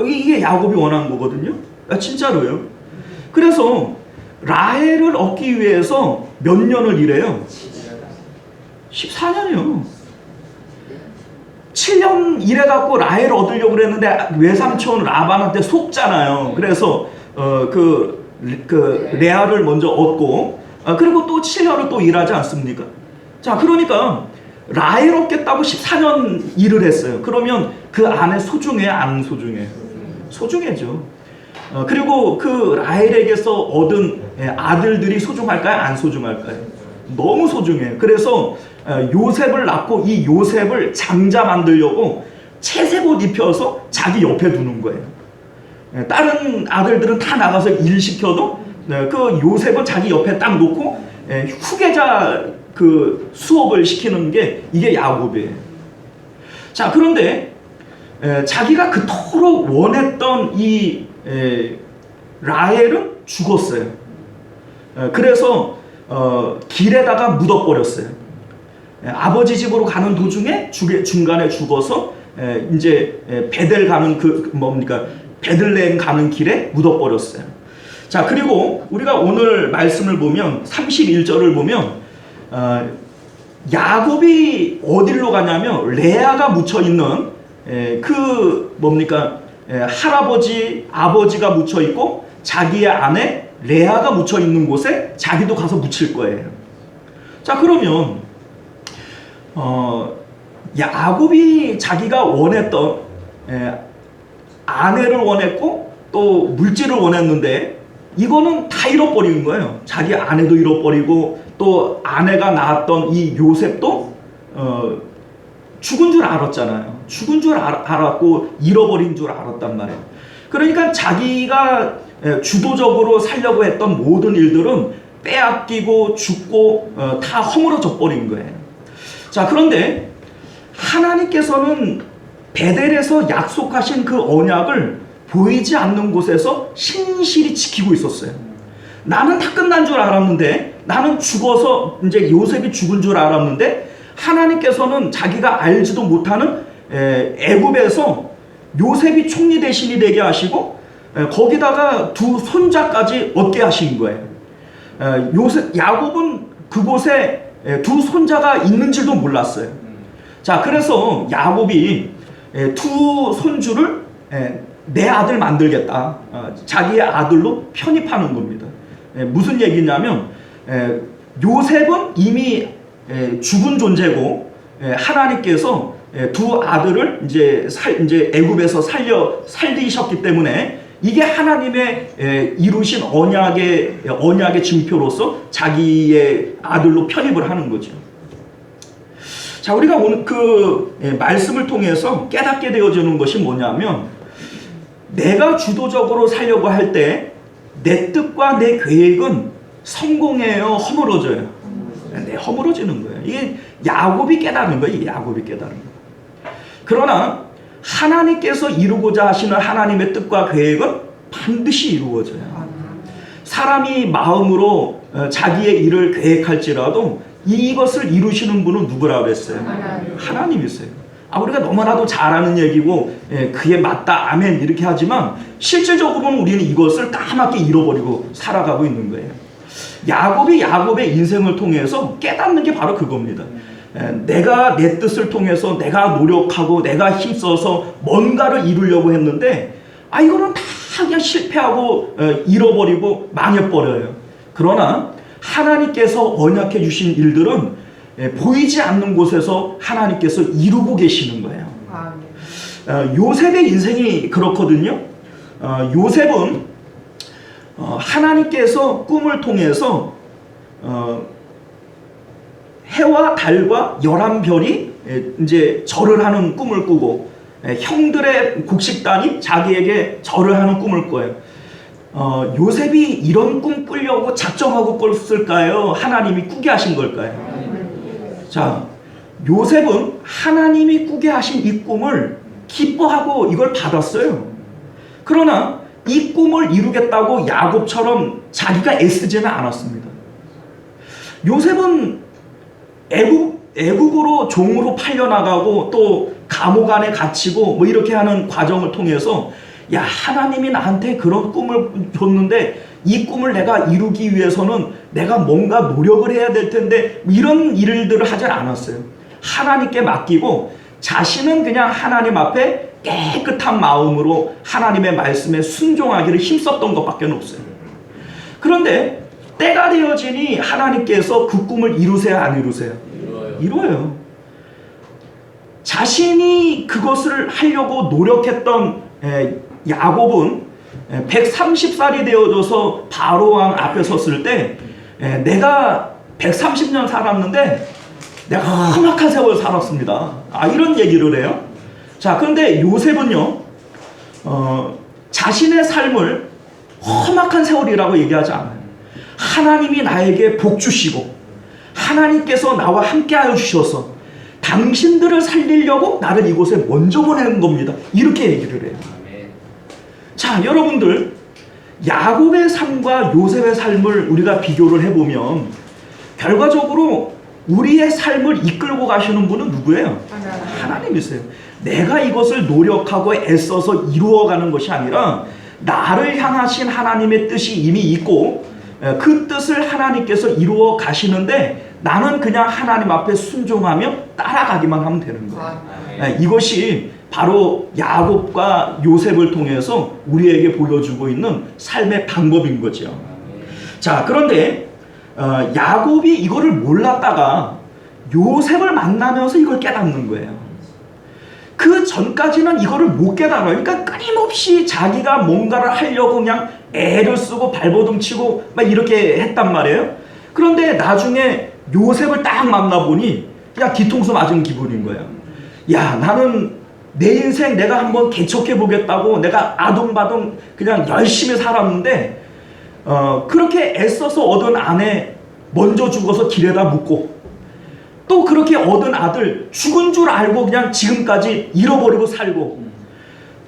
이게 야곱이 원하는 거거든요. 진짜로요. 그래서 라헬을 얻기 위해서 몇 년을 일해요? 14년이요. 7년 일해갖고 라헬을 얻으려고 그랬는데 외삼촌 라반한테 속잖아요. 그래서 레아를 먼저 얻고 그리고 또 7년을 또 일하지 않습니까? 자, 그러니까 라헬 얻겠다고 14년 일을 했어요. 그러면 그 안에 소중해요, 안 소중해요? 소중해죠. 그리고 그 라헬에게서 얻은 아들들이 소중할까요, 안 소중할까요? 너무 소중해요. 그래서 요셉을 낳고 이 요셉을 장자 만들려고 채색 옷 입혀서 자기 옆에 두는 거예요. 다른 아들들은 다 나가서 일 시켜도 그 요셉은 자기 옆에 딱 놓고 후계자 그 수업을 시키는 게 이게 야곱이에요. 자, 그런데 자기가 그토록 원했던 이 라헬은 죽었어요. 그래서 길에다가 묻어버렸어요. 아버지 집으로 가는 도중에 중간에 죽어서 이제 베델 가는 베들레헴 가는 길에 묻어버렸어요. 자, 그리고 우리가 오늘 말씀을 보면 31절을 보면 야곱이 어디로 가냐면 레아가 묻혀있는 할아버지, 아버지가 묻혀있고 자기의 아내 레아가 묻혀있는 곳에 자기도 가서 묻힐 거예요. 자, 그러면 야곱이 자기가 원했던 아내를 원했고 또 물질을 원했는데 이거는 다 잃어버린 거예요. 자기 아내도 잃어버리고 또 아내가 낳았던 이 요셉도 죽은 줄 알았잖아요. 죽은 줄 알았고 잃어버린 줄 알았단 말이에요. 그러니까 자기가 주도적으로 살려고 했던 모든 일들은 빼앗기고 죽고 다 허물어져 버린 거예요. 자, 그런데 하나님께서는 베델에서 약속하신 그 언약을 보이지 않는 곳에서 신실히 지키고 있었어요. 나는 다 끝난 줄 알았는데, 나는 죽어서 이제 요셉이 죽은 줄 알았는데 하나님께서는 자기가 알지도 못하는 애굽에서 요셉이 총리 대신이 되게 하시고 거기다가 두 손자까지 얻게 하신 거예요. 야곱은 그곳에 두 손자가 있는 줄도 몰랐어요. 자, 그래서 야곱이 두 손주를 내 아들 만들겠다. 자기의 아들로 편입하는 겁니다. 무슨 얘기냐면 요셉은 이미 죽은 존재고 하나님께서 두 아들을 이제 애굽에서 살리셨기 때문에 이게 하나님의 이루신 언약의 징표로서 자기의 아들로 편입을 하는 거죠. 자, 우리가 오늘 그 말씀을 통해서 깨닫게 되어지는 것이 뭐냐면, 내가 주도적으로 살려고 할 때 내 뜻과 내 계획은 성공해요, 허물어져요? 허물어지는 거예요. 이게 야곱이 깨달은 거예요. 야곱이 깨달은 거예요. 그러나 하나님께서 이루고자 하시는 하나님의 뜻과 계획은 반드시 이루어져요. 사람이 마음으로 자기의 일을 계획할지라도 이것을 이루시는 분은 누구라고 그랬어요? 하나님이세요. 우리가 너무나도 잘 아는 얘기고 그게 맞다, 아멘 이렇게 하지만 실질적으로는 우리는 이것을 까맣게 잃어버리고 살아가고 있는 거예요. 야곱이 야곱의 인생을 통해서 깨닫는 게 바로 그겁니다. 내가 내 뜻을 통해서 내가 노력하고 내가 힘써서 뭔가를 이루려고 했는데 이거는 다 그냥 실패하고 잃어버리고 망해버려요. 그러나 하나님께서 언약해 주신 일들은 보이지 않는 곳에서 하나님께서 이루고 계시는 거예요. 요셉의 인생이 그렇거든요. 요셉은 하나님께서 꿈을 통해서 해와 달과 11별이 이제 절을 하는 꿈을 꾸고 형들의 곡식단이 자기에게 절을 하는 꿈을 꿔요. 요셉이 이런 꿈 꾸려고 작정하고 꿨을까요? 하나님이 꾸게 하신 걸까요? 자, 요셉은 하나님이 꾸게 하신 이 꿈을 기뻐하고 이걸 받았어요. 그러나 이 꿈을 이루겠다고 야곱처럼 자기가 애쓰지는 않았습니다. 요셉은 애국으로 종으로 팔려나가고 또 감옥 안에 갇히고 뭐 이렇게 하는 과정을 통해서 하나님이 나한테 그런 꿈을 줬는데 이 꿈을 내가 이루기 위해서는 내가 뭔가 노력을 해야 될 텐데 이런 일들을 하지 않았어요. 하나님께 맡기고 자신은 그냥 하나님 앞에 깨끗한 마음으로 하나님의 말씀에 순종하기를 힘썼던 것밖에 없어요. 그런데 때가 되어지니 하나님께서 그 꿈을 이루세요, 안 이루세요? 이루어요. 자신이 그것을 하려고 노력했던 야곱은 130살이 되어져서 바로 왕 앞에 섰을 때 내가 130년 살았는데 내가 험악한 세월 살았습니다. 이런 얘기를 해요. 자, 그런데 요셉은요, 자신의 삶을 험악한 세월이라고 얘기하지 않아요. 하나님이 나에게 복 주시고 하나님께서 나와 함께하여 주셔서 당신들을 살리려고 나를 이곳에 먼저 보내는 겁니다. 이렇게 얘기를 해요. 자, 여러분들, 야곱의 삶과 요셉의 삶을 우리가 비교를 해보면 결과적으로 우리의 삶을 이끌고 가시는 분은 누구예요? 하나님이세요. 내가 이것을 노력하고 애써서 이루어가는 것이 아니라 나를 향하신 하나님의 뜻이 이미 있고 그 뜻을 하나님께서 이루어 가시는데 나는 그냥 하나님 앞에 순종하며 따라가기만 하면 되는 거예요. 이것이 바로 야곱과 요셉을 통해서 우리에게 보여주고 있는 삶의 방법인 거죠. 자, 그런데 야곱이 이거를 몰랐다가 요셉을 만나면서 이걸 깨닫는 거예요. 그 전까지는 이거를 못 깨달아요. 그러니까 끊임없이 자기가 뭔가를 하려고 그냥 애를 쓰고 발버둥 치고 막 이렇게 했단 말이에요. 그런데 나중에 요셉을 딱 만나보니 그냥 뒤통수 맞은 기분인 거예요. 나는 내 인생 내가 한번 개척해 보겠다고 내가 아둥바둥 그냥 열심히 살았는데 그렇게 애써서 얻은 아내 먼저 죽어서 길에다 묻고 또 그렇게 얻은 아들 죽은 줄 알고 그냥 지금까지 잃어버리고 살고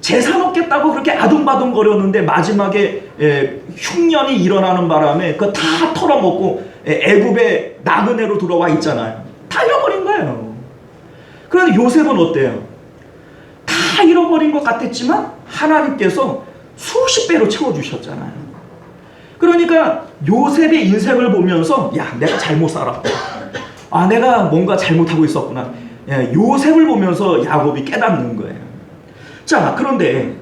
재산 얻겠다고 그렇게 아둥바둥 거렸는데 마지막에 흉년이 일어나는 바람에 그거 다 털어먹고 애굽의 나그네로 들어와 있잖아요. 다 잃어버린 거예요. 그런데 요셉은 어때요? 다 잃어버린 것 같았지만 하나님께서 수십 배로 채워주셨잖아요. 그러니까 요셉의 인생을 보면서 야, 내가 잘못 살았다. 아, 내가 뭔가 잘못하고 있었구나. 예, 요셉을 보면서 야곱이 깨닫는 거예요. 자, 그런데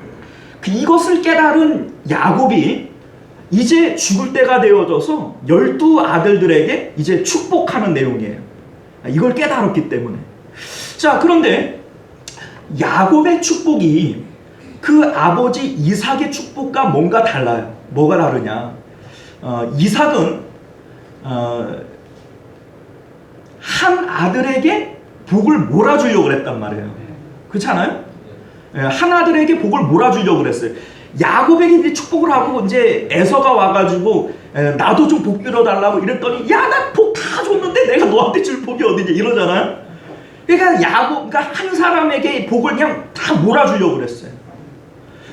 이것을 깨달은 야곱이 이제 죽을 때가 되어져서 12 아들들에게 이제 축복하는 내용이에요. 이걸 깨달았기 때문에. 자, 그런데 야곱의 축복이 그 아버지 이삭의 축복과 뭔가 달라요. 뭐가 다르냐? 이삭은 한 아들에게 복을 몰아주려고 그랬단 말이에요. 그렇지 않아요? 한 아들에게 복을 몰아주려고 그랬어요. 야곱에게 이제 축복을 하고 이제 에서가 와가지고 나도 좀 복 빌어달라고 이랬더니 야, 나 복 다 줬는데 내가 너한테 줄 복이 어디냐 이러잖아요. 그러니까 그러니까 한 사람에게 복을 그냥 다 몰아주려고 그랬어요.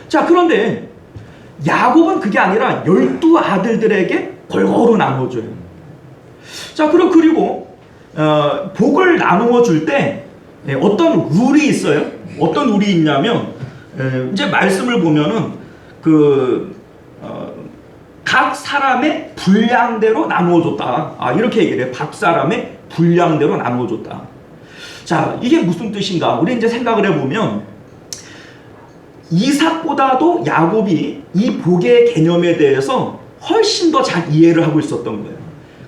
자, 그런데 야곱은 그게 아니라 12 아들들에게 골고루 나눠줘요. 자, 그리고 복을 나누어 줄 때 어떤 룰이 있어요. 어떤 룰이 있냐면 이제 말씀을 보면은 각 사람의 분량대로 나누어 줬다. 이렇게 얘기를 해요. 각 사람의 분량대로 나누어 줬다. 자, 이게 무슨 뜻인가? 우리 이제 생각을 해보면 이삭보다도 야곱이 이 복의 개념에 대해서 훨씬 더 잘 이해를 하고 있었던 거예요.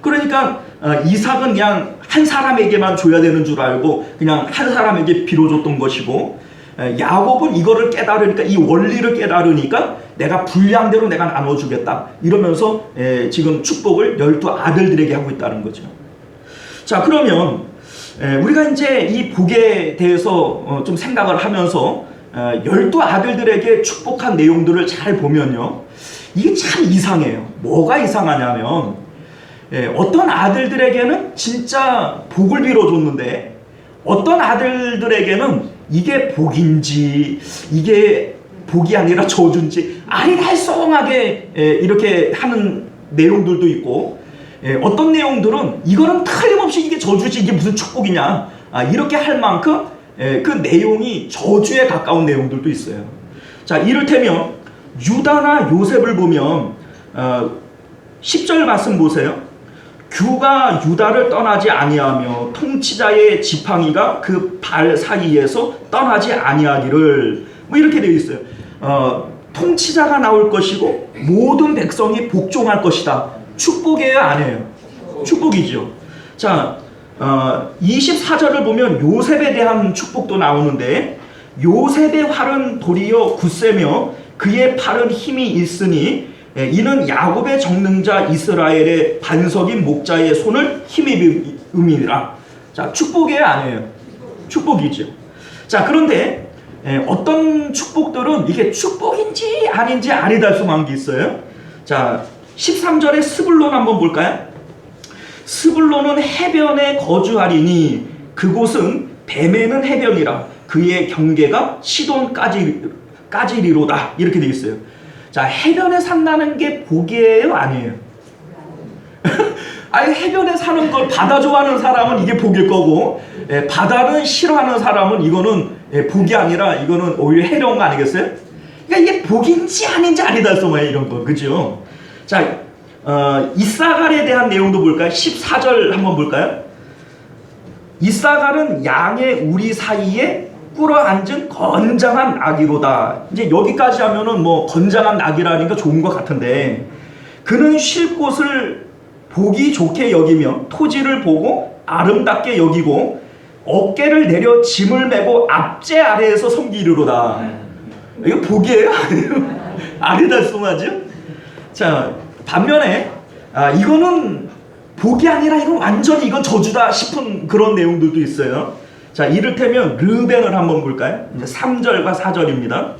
그러니까 이삭은 그냥 한 사람에게만 줘야 되는 줄 알고 그냥 한 사람에게 빌어줬던 것이고, 야곱은 이거를 깨달으니까, 이 원리를 깨달으니까 내가 분량대로 내가 나눠주겠다 이러면서 지금 축복을 12 아들들에게 하고 있다는 거죠. 자, 그러면 우리가 이제 이 복에 대해서 좀 생각을 하면서 12 아들들에게 축복한 내용들을 잘 보면요, 이게 참 이상해요. 뭐가 이상하냐면 어떤 아들들에게는 진짜 복을 빌어줬는데 어떤 아들들에게는 이게 복인지 이게 복이 아니라 저주인지 아리달성하게 이렇게 하는 내용들도 있고, 어떤 내용들은 이거는 틀림없이 이게 저주지 이게 무슨 축복이냐 이렇게 할 만큼 그 내용이 저주에 가까운 내용들도 있어요. 자, 이를테면 유다나 요셉을 보면 10절 말씀 보세요. 규가 유다를 떠나지 아니하며 통치자의 지팡이가 그 발 사이에서 떠나지 아니하기를, 뭐 이렇게 되어 있어요. 통치자가 나올 것이고 모든 백성이 복종할 것이다. 축복이에요, 아니에요? 축복이죠. 자, 24절을 보면 요셉에 대한 축복도 나오는데, 요셉의 활은 도리어 굳세며 그의 팔은 힘이 있으니 이는 야곱의 정능자 이스라엘의 반석인 목자의 손을 힘입음이라. 자, 축복이에요, 아니에요? 축복이죠. 자, 그런데 어떤 축복들은 이게 축복인지 아닌지 아리달콤한 게 있어요. 자, 13절에 스불론 한번 볼까요? 스불론은 해변에 거주하리니 그곳은 뱀에는 해변이라 그의 경계가 시돈까지리로다. 이렇게 되어 있어요. 자, 해변에 산다는 게 복이에요, 아니에요? 아니, 해변에 사는 걸 바다 좋아하는 사람은 이게 복일 거고, 바다를 싫어하는 사람은 이거는 복이 아니라 이거는 오히려 해로운 거 아니겠어요? 그러니까 이게 복인지 아닌지 아리달콤해요, 이런 거. 그죠? 자, 이사갈에 대한 내용도 볼까요? 14절 한번 볼까요? 이사갈은 양의 우리 사이에 꿇어앉은 건장한 나귀로다. 이제 여기까지 하면은 뭐 건장한 나귀라니까 좋은 것 같은데, 그는 쉴 곳을 보기 좋게 여기며 토지를 보고 아름답게 여기고 어깨를 내려 짐을 메고 앞제 아래에서 섬기리로다. 이거 복이에요? 아리달콤하죠? 자, 반면에 이거는 복이 아니라 이건 완전히 이건 저주다 싶은 그런 내용들도 있어요. 자, 이를테면 르벤을 한번 볼까요? 이제 3절과 4절입니다.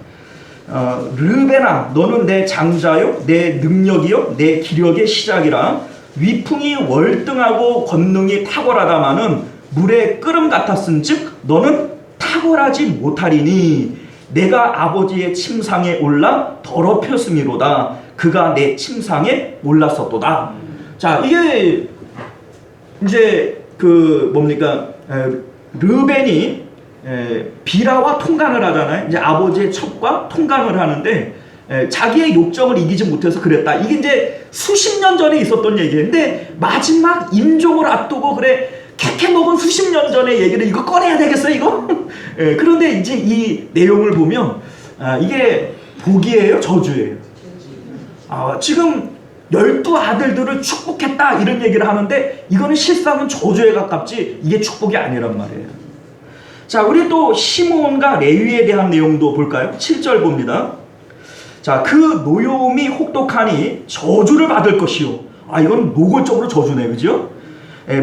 르벤아, 너는 내 장자요, 내 능력이요, 내 기력의 시작이라. 위풍이 월등하고 권능이 탁월하다마는 물의 끓음 같았은즉 너는 탁월하지 못하리니 내가 아버지의 침상에 올라 더럽혔음이로다. 그가 내 침상에 올랐었도다. 자, 이게 이제 그 뭡니까? 르벤이 비라와 통간을 하잖아요. 이제 아버지의 첩과 통간을 하는데 자기의 욕정을 이기지 못해서 그랬다. 이게 이제 수십 년 전에 있었던 얘기예요. 근데 마지막 임종을 앞두고 그래 캐캐 먹은 수십 년 전의 얘기를 이거 꺼내야 되겠어 이거? 그런데 이제 이 내용을 보면 이게 복이에요, 저주예요? 지금 12아들들을 축복했다 이런 얘기를 하는데 이거는 실상은 저주에 가깝지 이게 축복이 아니란 말이에요. 자, 우리 또 시므온과 레위에 대한 내용도 볼까요? 7절 봅니다. 자, 그 노여움이 혹독하니 저주를 받을 것이요. 이건 노골적으로 저주네, 그죠?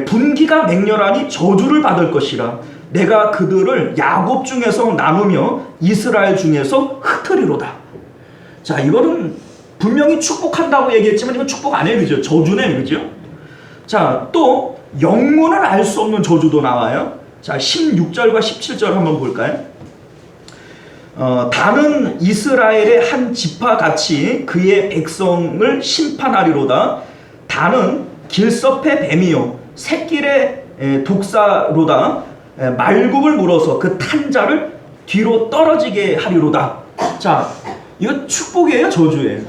분기가 맹렬하니 저주를 받을 것이라. 내가 그들을 야곱 중에서 나누며 이스라엘 중에서 흩으리로다. 자, 이거는 분명히 축복한다고 얘기했지만 이건 축복 아니에요, 그죠? 저주네, 그죠? 자, 또 영문을 알 수 없는 저주도 나와요. 자, 16절과 17절 한번 볼까요? 다는 이스라엘의 한 지파같이 그의 백성을 심판하리로다. 다는 길섭의 뱀이요 새길의 독사로다. 말굽을 물어서 그 탄자를 뒤로 떨어지게 하리로다. 자, 이거 축복이에요, 저주예요?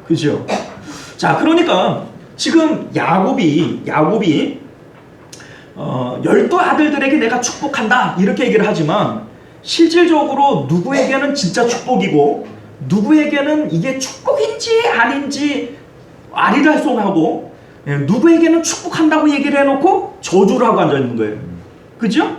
그죠? 자, 그러니까 지금 야곱이 12아들들에게 내가 축복한다 이렇게 얘기를 하지만 실질적으로 누구에게는 진짜 축복이고 누구에게는 이게 축복인지 아닌지 아리랑송하고 누구에게는 축복한다고 얘기를 해놓고 저주를 하고 앉아있는 거예요. 그죠?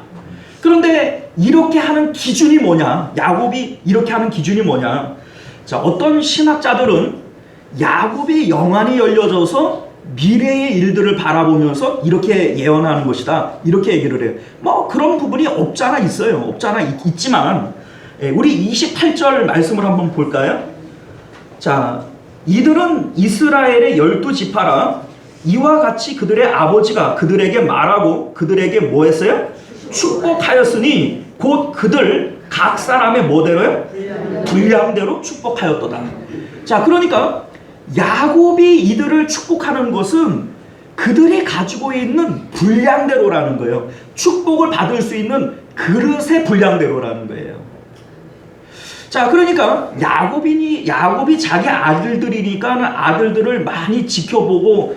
그런데 이렇게 하는 기준이 뭐냐? 야곱이 이렇게 하는 기준이 뭐냐? 자, 어떤 신학자들은 야곱의 영안이 열려져서 미래의 일들을 바라보면서 이렇게 예언하는 것이다 이렇게 얘기를 해요. 뭐 그런 부분이 없잖아 있어요. 없잖아 있지만 우리 28절 말씀을 한번 볼까요? 자, 이들은 이스라엘의 12지파라. 이와 같이 그들의 아버지가 그들에게 말하고 그들에게 뭐 했어요? 축복하였으니 곧 그들 각 사람의 뭐대로요? 분량대로 축복하였도다. 자, 그러니까 야곱이 이들을 축복하는 것은 그들이 가지고 있는 분량대로라는 거예요. 축복을 받을 수 있는 그릇의 분량대로라는 거예요. 자, 그러니까 야곱이 자기 아들들이니까 아들들을 많이 지켜보고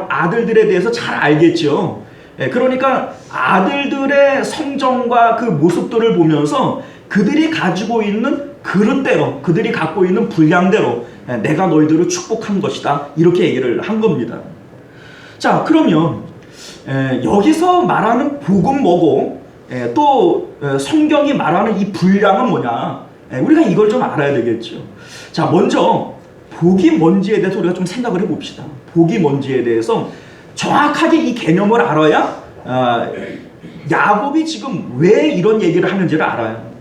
아들들에 대해서 잘 알겠죠. 그러니까 아들들의 성정과 그 모습들을 보면서 그들이 가지고 있는 그릇대로, 그들이 갖고 있는 분량대로 내가 너희들을 축복한 것이다 이렇게 얘기를 한 겁니다. 자, 그러면 여기서 말하는 복은 뭐고 또 성경이 말하는 이 분량은 뭐냐? 우리가 이걸 좀 알아야 되겠죠. 자, 먼저 복이 뭔지에 대해서 우리가 좀 생각을 해봅시다. 복이 뭔지에 대해서 정확하게 이 개념을 알아야 야곱이 지금 왜 이런 얘기를 하는지를 알아요.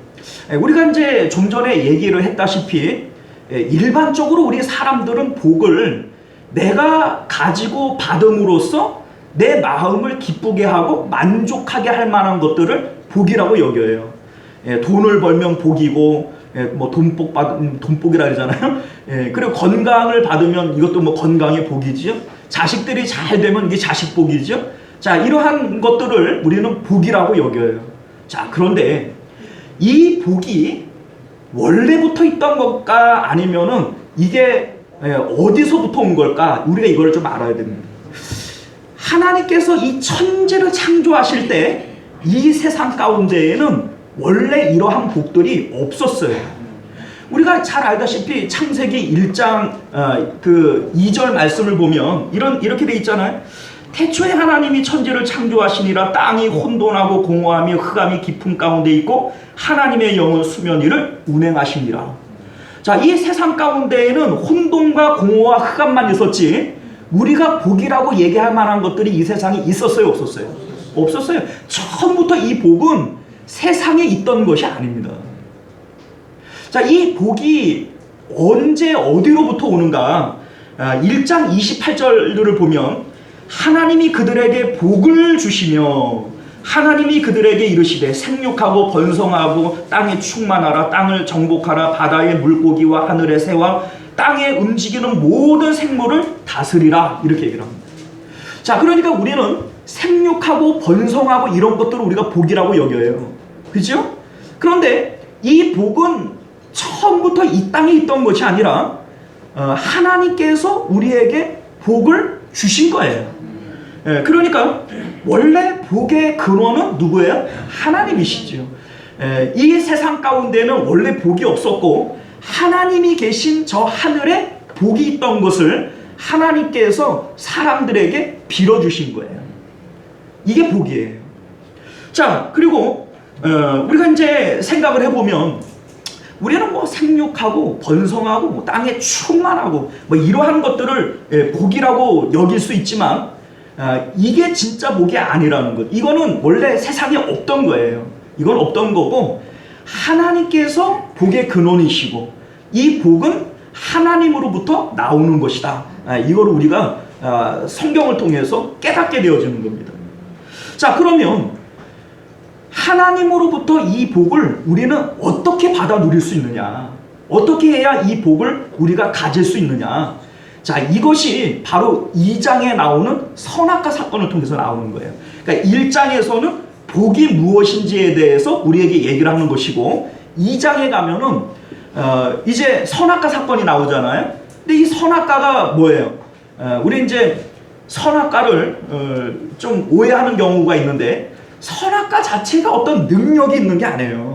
우리가 이제 좀 전에 얘기를 했다시피 일반적으로 우리 사람들은 복을 내가 가지고 받음으로써 내 마음을 기쁘게 하고 만족하게 할 만한 것들을 복이라고 여겨요. 돈을 벌면 복이고 뭐 돈복이라 그러잖아요. 그리고 건강을 받으면 이것도 뭐 건강의 복이지요. 자식들이 잘 되면 이게 자식 복이죠. 자, 이러한 것들을 우리는 복이라고 여겨요. 자, 그런데 이 복이 원래부터 있던 걸까 아니면은 이게 어디서부터 온 걸까? 우리가 이걸 좀 알아야 됩니다. 하나님께서 이 천지를 창조하실 때 이 세상 가운데에는 원래 이러한 복들이 없었어요. 우리가 잘 알다시피 창세기 1장 그 2절 말씀을 보면 이렇게 돼 있잖아요. 태초에 하나님이 천지를 창조하시니라. 땅이 혼돈하고 공허하며 흑암이 깊음 가운데 있고 하나님의 영은 수면 위를 운행하시니라. 자, 이 세상 가운데에는 혼돈과 공허와 흑암만 있었지 우리가 복이라고 얘기할 만한 것들이 이 세상에 있었어요, 없었어요? 없었어요. 처음부터 이 복은 세상에 있던 것이 아닙니다. 자, 이 복이 언제 어디로부터 오는가? 1장 28절을 보면 하나님이 그들에게 복을 주시며 하나님이 그들에게 이르시되 생육하고 번성하고 땅에 충만하라. 땅을 정복하라. 바다의 물고기와 하늘의 새와 땅에 움직이는 모든 생물을 다스리라. 이렇게 얘기를 합니다. 자, 그러니까 우리는 생육하고 번성하고 이런 것들을 우리가 복이라고 여겨요. 그죠? 그런데 이 복은 처음부터 이 땅에 있던 것이 아니라 하나님께서 우리에게 복을 주신 거예요. 그러니까 원래 복의 근원은 누구예요? 하나님이시죠. 이 세상 가운데는 원래 복이 없었고 하나님이 계신 저 하늘에 복이 있던 것을 하나님께서 사람들에게 빌어주신 거예요. 이게 복이에요. 자, 그리고 우리가 이제 생각을 해보면 우리는 뭐 생육하고 번성하고 뭐 땅에 충만하고 뭐 이러한 것들을 복이라고 여길 수 있지만 이게 진짜 복이 아니라는 것. 이거는 원래 세상에 없던 거예요. 이건 없던 거고 하나님께서 복의 근원이시고 이 복은 하나님으로부터 나오는 것이다. 이걸 우리가 성경을 통해서 깨닫게 되어지는 겁니다. 자, 그러면 하나님으로부터 이 복을 우리는 어떻게 받아 누릴 수 있느냐? 어떻게 해야 이 복을 우리가 가질 수 있느냐? 자, 이것이 바로 2장에 나오는 선악과 사건을 통해서 나오는 거예요. 그러니까 1장에서는 복이 무엇인지에 대해서 우리에게 얘기를 하는 것이고 2장에 가면은 이제 선악과 사건이 나오잖아요. 근데 이 선악과가 뭐예요? 우리 이제 선악과를 좀 오해하는 경우가 있는데 선악과 자체가 어떤 능력이 있는 게 아니에요.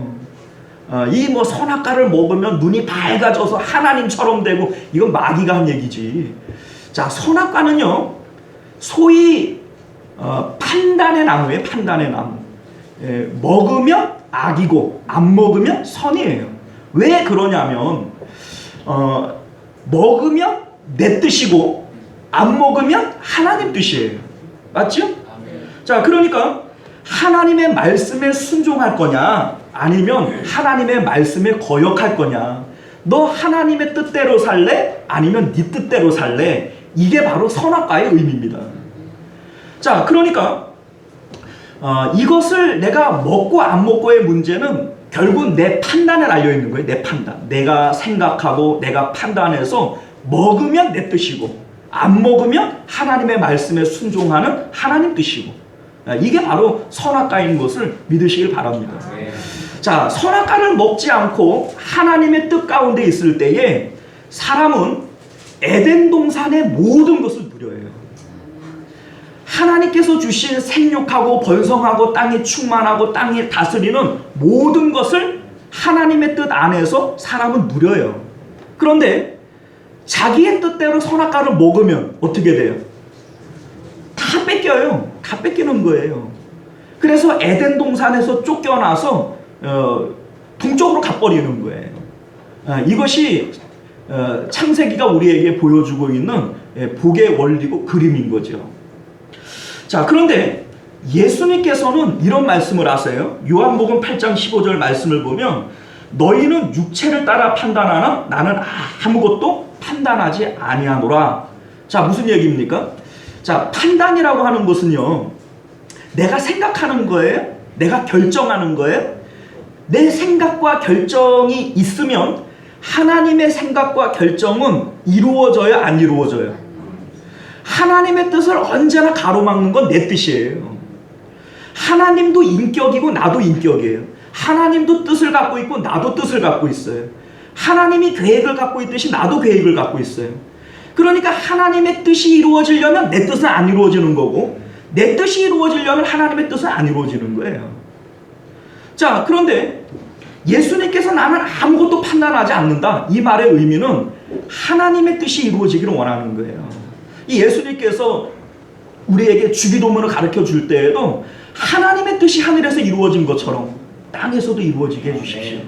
이 뭐 선악과를 먹으면 눈이 밝아져서 하나님처럼 되고 이건 마귀가 한 얘기지. 자, 선악과는요 소위 판단의 나무예요. 판단의 나무. 먹으면 악이고 안 먹으면 선이에요. 왜 그러냐면 먹으면 내 뜻이고 안 먹으면 하나님 뜻이에요. 맞죠? 자, 그러니까 하나님의 말씀에 순종할 거냐 아니면 하나님의 말씀에 거역할 거냐. 너 하나님의 뜻대로 살래? 아니면 네 뜻대로 살래? 이게 바로 선악과의 의미입니다. 자, 그러니까 이것을 내가 먹고 안 먹고의 문제는 결국 내 판단에 달려있는 거예요. 내 판단. 내가 생각하고 내가 판단해서 먹으면 내 뜻이고 안 먹으면 하나님의 말씀에 순종하는 하나님 뜻이고 이게 바로 선악과인 것을 믿으시길 바랍니다. 자, 선악과를 먹지 않고 하나님의 뜻 가운데 있을 때에 사람은 에덴 동산의 모든 것을 누려요. 하나님께서 주신 생육하고 번성하고 땅이 충만하고 땅이 다스리는 모든 것을 하나님의 뜻 안에서 사람은 누려요. 그런데 자기의 뜻대로 선악과를 먹으면 어떻게 돼요? 다 뺏겨요. 다 뺏기는 거예요. 그래서 에덴 동산에서 쫓겨나서 동쪽으로 가버리는 거예요. 이것이 창세기가 우리에게 보여주고 있는 복의 원리고 그림인 거죠. 자, 그런데 예수님께서는 이런 말씀을 하세요. 요한복음 8장 15절 말씀을 보면 너희는 육체를 따라 판단하나 나는 아무것도 판단하지 아니하노라. 자, 무슨 얘기입니까? 자, 판단이라고 하는 것은요 내가 생각하는 거예요? 내가 결정하는 거예요? 내 생각과 결정이 있으면 하나님의 생각과 결정은 이루어져요? 안 이루어져요? 하나님의 뜻을 언제나 가로막는 건 내 뜻이에요. 하나님도 인격이고 나도 인격이에요. 하나님도 뜻을 갖고 있고 나도 뜻을 갖고 있어요. 하나님이 계획을 갖고 있듯이 나도 계획을 갖고 있어요. 그러니까 하나님의 뜻이 이루어지려면 내 뜻은 안 이루어지는 거고 내 뜻이 이루어지려면 하나님의 뜻은 안 이루어지는 거예요. 자, 그런데 예수님께서 나는 아무것도 판단하지 않는다. 이 말의 의미는 하나님의 뜻이 이루어지기를 원하는 거예요. 이 예수님께서 우리에게 주기도문을 가르쳐 줄 때에도 하나님의 뜻이 하늘에서 이루어진 것처럼 땅에서도 이루어지게 해주십시오.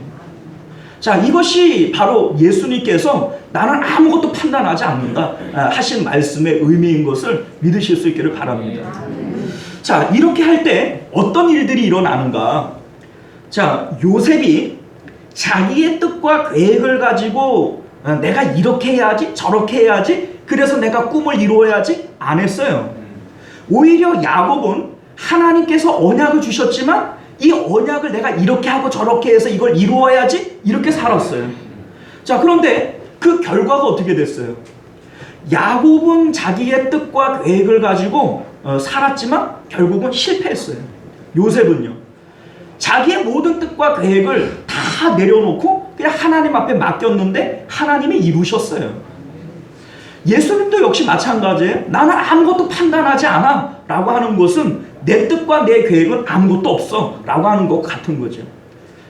자, 이것이 바로 예수님께서 나는 아무것도 판단하지 않는다 하신 말씀의 의미인 것을 믿으실 수 있기를 바랍니다. 자, 이렇게 할 때 어떤 일들이 일어나는가? 자, 요셉이 자기의 뜻과 계획을 가지고 내가 이렇게 해야지 저렇게 해야지 그래서 내가 꿈을 이루어야지 안 했어요. 오히려 야곱은 하나님께서 언약을 주셨지만 이 언약을 내가 이렇게 하고 저렇게 해서 이걸 이루어야지 이렇게 살았어요. 자, 그런데 그 결과가 어떻게 됐어요? 야곱은 자기의 뜻과 계획을 가지고 살았지만 결국은 실패했어요. 요셉은요 자기의 모든 뜻과 계획을 다 내려놓고 그냥 하나님 앞에 맡겼는데 하나님이 이루셨어요. 예수님도 역시 마찬가지예요. 나는 아무것도 판단하지 않아 라고 하는 것은 내 뜻과 내 계획은 아무것도 없어 라고 하는 것 같은 거죠.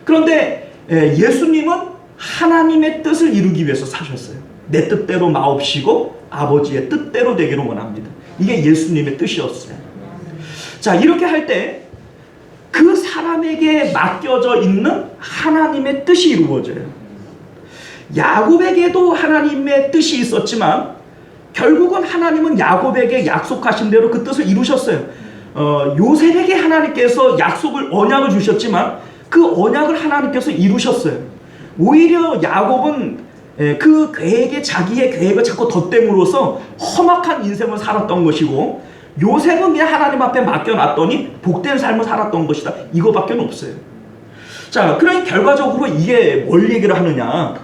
그런데 예수님은 하나님의 뜻을 이루기 위해서 사셨어요. 내 뜻대로 마옵시고 아버지의 뜻대로 되기를 원합니다. 이게 예수님의 뜻이었어요. 자, 이렇게 할 때 그 사람에게 맡겨져 있는 하나님의 뜻이 이루어져요. 야곱에게도 하나님의 뜻이 있었지만 결국은 하나님은 야곱에게 약속하신 대로 그 뜻을 이루셨어요. 요셉에게 하나님께서 언약을 주셨지만 그 언약을 하나님께서 이루셨어요. 오히려 야곱은 그 계획에 자기의 계획을 자꾸 덧댐으로써 험악한 인생을 살았던 것이고, 요셉은 그냥 하나님 앞에 맡겨놨더니 복된 삶을 살았던 것이다. 이거밖에 없어요. 자, 그러니 결과적으로 이게 뭘 얘기를 하느냐,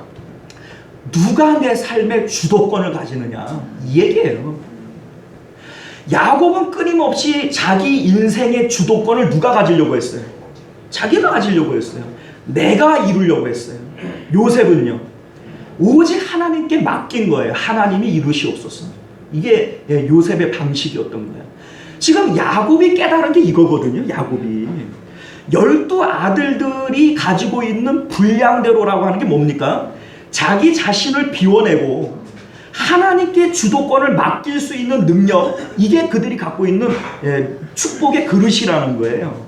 누가 내 삶의 주도권을 가지느냐, 이 얘기예요. 야곱은 끊임없이 자기 인생의 주도권을 누가 가지려고 했어요? 자기가 가지려고 했어요. 내가 이루려고 했어요. 요셉은요, 오직 하나님께 맡긴 거예요. 하나님이 이루시옵소서. 이게 요셉의 방식이었던 거예요. 지금 야곱이 깨달은 게 이거거든요. 야곱이 12아들들이 가지고 있는 분량대로라고 하는 게 뭡니까? 자기 자신을 비워내고 하나님께 주도권을 맡길 수 있는 능력, 이게 그들이 갖고 있는 축복의 그릇이라는 거예요.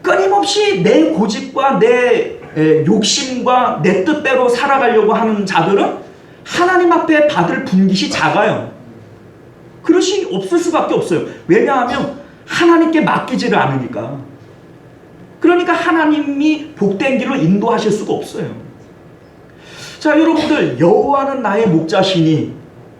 끊임없이 내 고집과 내 욕심과 내 뜻대로 살아가려고 하는 자들은 하나님 앞에 받을 분깃이 작아요. 그릇이 없을 수밖에 없어요. 왜냐하면 하나님께 맡기지를 않으니까. 그러니까 하나님이 복된 길로 인도하실 수가 없어요. 자, 여러분들, 여호와는 나의 목자시니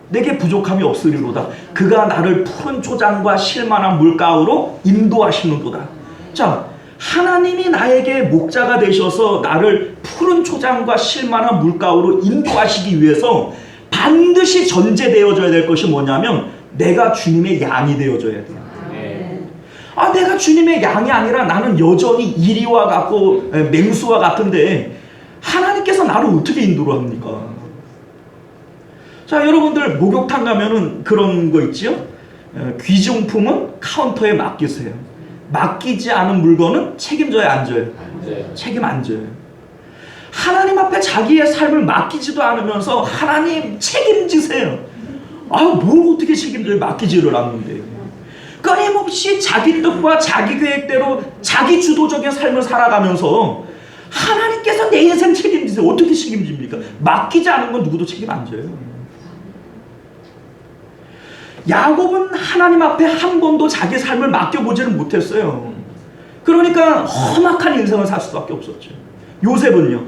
내게 부족함이 없으리로다. 그가 나를 푸른 초장과 실만한 물가로 인도하시는도다. 자, 하나님이 나에게 목자가 되셔서 나를 푸른 초장과 실만한 물가로 인도하시기 위해서 반드시 전제되어져야 될 것이 뭐냐면, 내가 주님의 양이 되어줘야 돼요. 아, 내가 주님의 양이 아니라 나는 여전히 이리와 같고 맹수와 같은데 하나님께서 나를 어떻게 인도를 합니까? 자, 여러분들 목욕탕 가면은 그런 거 있죠? 귀중품은 카운터에 맡기세요. 맡기지 않은 물건은 책임져야 안 져요? 책임 안 져요. 하나님 앞에 자기의 삶을 맡기지도 않으면서 하나님 책임지세요. 아, 뭘 어떻게 책임져요? 맡기지를 않는데. 끊임없이 자기 뜻과 자기 계획대로 자기 주도적인 삶을 살아가면서 하나님께서 내 인생 책임지세요. 어떻게 책임집니까? 맡기지 않은 건 누구도 책임 안 져요. 야곱은 하나님 앞에 한 번도 자기 삶을 맡겨보지를 못했어요. 그러니까 험악한 인생을 살 수밖에 없었죠. 요셉은요,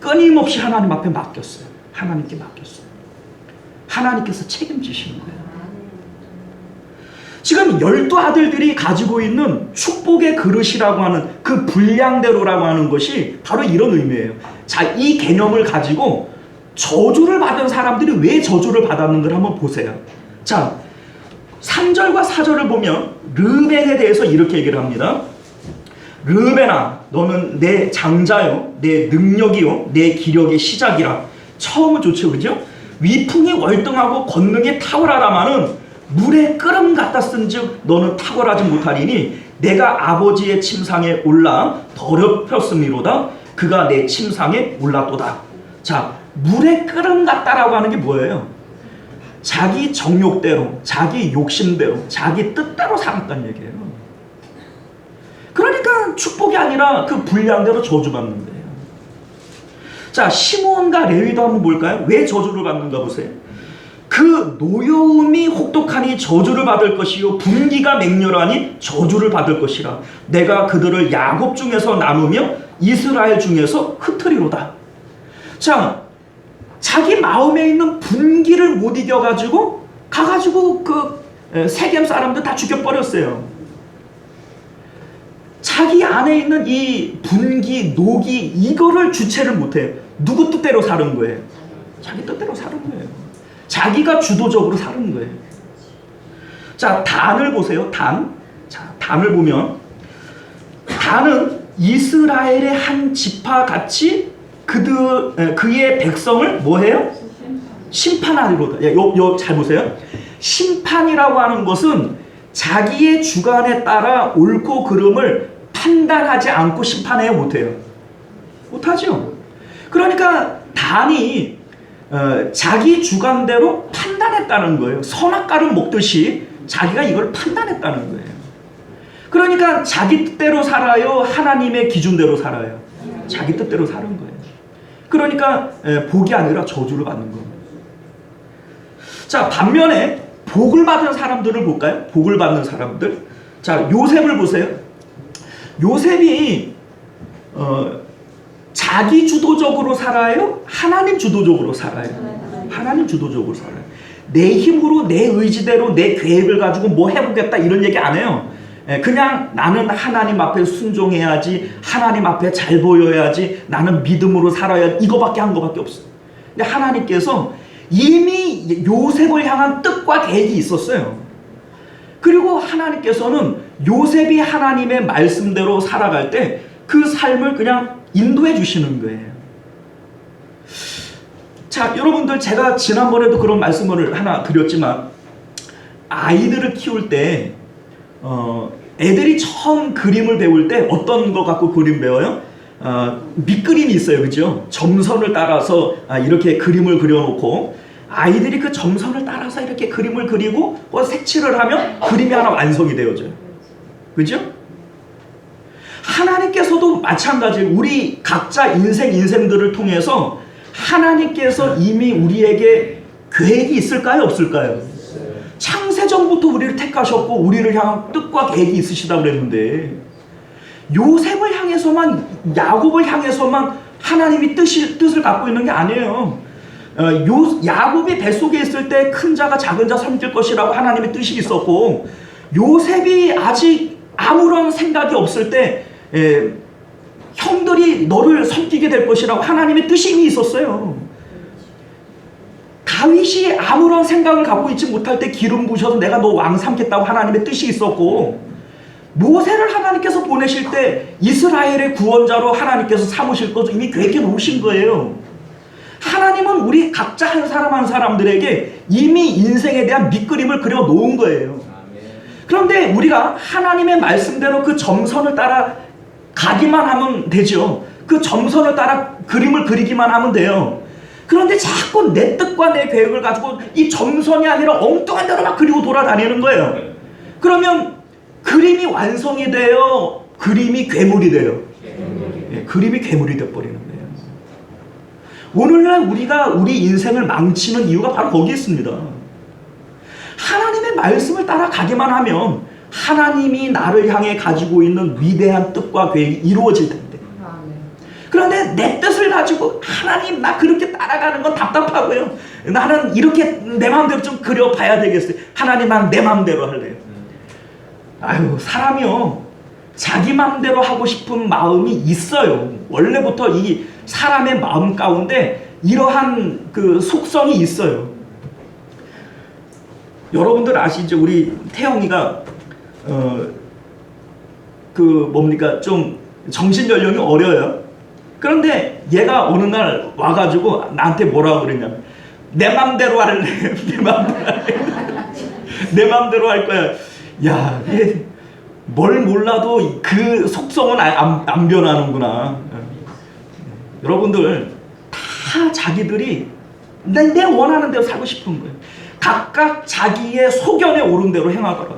끊임없이 하나님 앞에 맡겼어요. 하나님께 맡겼어요. 하나님께서 책임지시는 거예요. 지금 12아들들이 가지고 있는 축복의 그릇이라고 하는 그 분량대로라고 하는 것이 바로 이런 의미예요. 자, 이 개념을 가지고 저주를 받은 사람들이 왜 저주를 받았는가를 한번 보세요. 자, 3절과 4절을 보면 르벤에 대해서 이렇게 얘기를 합니다. 르벤아, 너는 내 장자요, 내 능력이요, 내 기력의 시작이라. 처음은 좋죠, 그죠? 위풍이 월등하고 권능이 탁월하다마는 물에 끓음 같다 쓴즉 너는 탁월하지 못하리니 내가 아버지의 침상에 올라 더럽혔음이로다. 그가 내 침상에 올랐도다. 자, 물에 끓음 같다라고 하는 게 뭐예요? 자기 정욕대로, 자기 욕심대로, 자기 뜻대로 살았다는 얘기예요. 그러니까 축복이 아니라 그 분량대로 저주받는 거예요. 자, 시므온과 레위도 한번 볼까요? 왜 저주를 받는가 보세요. 그 노여움이 혹독하니 저주를 받을 것이요 분기가 맹렬하니 저주를 받을 것이라. 내가 그들을 야곱 중에서 나누며 이스라엘 중에서 흩으리로다. 자, 자기 마음에 있는 분기를 못 이겨가지고 가가지고 그 세겜 사람들 다 죽여버렸어요. 자기 안에 있는 이 분기, 노기, 이거를 주체를 못해요. 누구 뜻대로 사는 거예요? 자기 뜻대로 사는 거예요. 자기가 주도적으로 사는 거예요. 자, 단을 보세요. 단. 자, 단을 보면 단은 이스라엘의 한 지파 같이 그의 백성을 뭐해요? 심판하리로다. 잘 보세요. 심판이라고 하는 것은 자기의 주관에 따라 옳고 그름을 판단하지 않고 심판해야 못해요. 못하죠. 그러니까 단이 자기 주관대로 판단했다는 거예요. 선악과를 먹듯이 자기가 이걸 판단했다는 거예요. 그러니까 자기 뜻대로 살아요? 하나님의 기준대로 살아요? 자기 뜻대로 사는 거예요. 그러니까 복이 아니라 저주를 받는 겁니다. 자, 반면에 복을 받은 사람들을 볼까요? 복을 받는 사람들. 자, 요셉을 보세요. 요셉이 자기 주도적으로 살아요? 하나님 주도적으로 살아요? 하나님 주도적으로 살아요. 내 힘으로 내 의지대로 내 계획을 가지고 뭐 해보겠다 이런 얘기 안 해요. 그냥 나는 하나님 앞에 순종해야지, 하나님 앞에 잘 보여야지, 나는 믿음으로 살아야, 이거밖에 한 거밖에 없어요. 근데 하나님께서 이미 요셉을 향한 뜻과 계획이 있었어요. 그리고 하나님께서는 요셉이 하나님의 말씀대로 살아갈 때 그 삶을 그냥 인도해 주시는 거예요. 자, 여러분들, 제가 지난번에도 그런 말씀을 하나 드렸지만, 아이들을 키울 때 애들이 처음 그림을 배울 때 어떤 거 갖고 그림 배워요? 밑그림이 있어요. 그죠? 점선을 따라서 이렇게 그림을 그려놓고, 아이들이 그 점선을 따라서 이렇게 그림을 그리고 색칠을 하면 그림이 하나 완성이 되어져요. 그죠? 하나님께서도 마찬가지, 우리 각자 인생들을 통해서 하나님께서 이미 우리에게 계획이 있을까요? 없을까요? 창세전부터 우리를 택하셨고 우리를 향한 뜻과 계획이 있으시다고 그랬는데, 요셉을 향해서만, 야곱을 향해서만 하나님이 뜻을 갖고 있는 게 아니에요. 야곱이 뱃속에 있을 때 큰 자가 작은 자 섬길 것이라고 하나님의 뜻이 있었고, 요셉이 아직 아무런 생각이 없을 때 형들이 너를 섬기게 될 것이라고 하나님의 뜻이 이미 있었어요. 다윗이 아무런 생각을 갖고 있지 못할 때 기름 부으셔서 내가 너 왕 삼겠다고 하나님의 뜻이 있었고, 모세를 하나님께서 보내실 때 이스라엘의 구원자로 하나님께서 삼으실 것을 이미 계획해 놓으신 거예요. 하나님은 우리 각자 한 사람 한 사람들에게 이미 인생에 대한 밑그림을 그려 놓은 거예요. 그런데 우리가 하나님의 말씀대로 그 점선을 따라 가기만 하면 되죠. 그 점선을 따라 그림을 그리기만 하면 돼요. 그런데 자꾸 내 뜻과 내 계획을 가지고 이 점선이 아니라 엉뚱한 대로 막 그리고 돌아다니는 거예요. 그러면 그림이 완성이 돼요? 그림이 괴물이 돼요? 그림이 괴물이 돼버리는 거예요. 오늘날 우리가 우리 인생을 망치는 이유가 바로 거기 있습니다. 하나님의 말씀을 따라가기만 하면 하나님이 나를 향해 가지고 있는 위대한 뜻과 계획이 이루어질 텐데, 그런데 내 뜻을 가지고 하나님 나 그렇게 따라가는 건 답답하고요, 나는 이렇게 내 마음대로 좀 그려봐야 되겠어요. 하나님 난 내 마음대로 할래요. 아유, 사람이요, 자기 마음대로 하고 싶은 마음이 있어요. 원래부터 이 사람의 마음 가운데 이러한 그 속성이 있어요. 여러분들 아시죠? 우리 태영이가 좀 정신 연령이 어려요. 그런데 얘가 어느 날 와가지고 나한테 뭐라고 그랬냐면, 내 맘대로 할래. 내 맘대로 할 거야. 야, 얘 뭘 몰라도 그 속성은 안 변하는구나. 여러분들 다 자기들이 내 원하는 대로 살고 싶은 거예요. 각각 자기의 소견에 오른 대로 행하거라.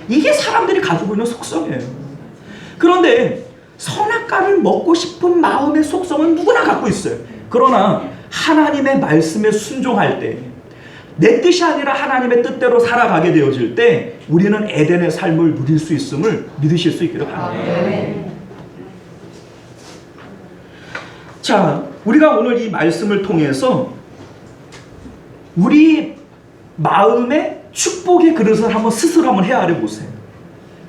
이게 사람들이 가지고 있는 속성이에요. 그런데 선악과를 먹고 싶은 마음의 속성은 누구나 갖고 있어요. 그러나 하나님의 말씀에 순종할 때, 내 뜻이 아니라 하나님의 뜻대로 살아가게 되어질 때 우리는 에덴의 삶을 누릴 수 있음을 믿으실 수 있기를 바랍니다. 자, 우리가 오늘 이 말씀을 통해서 우리 마음의 축복의 그릇을 스스로 한번 헤아려 보세요.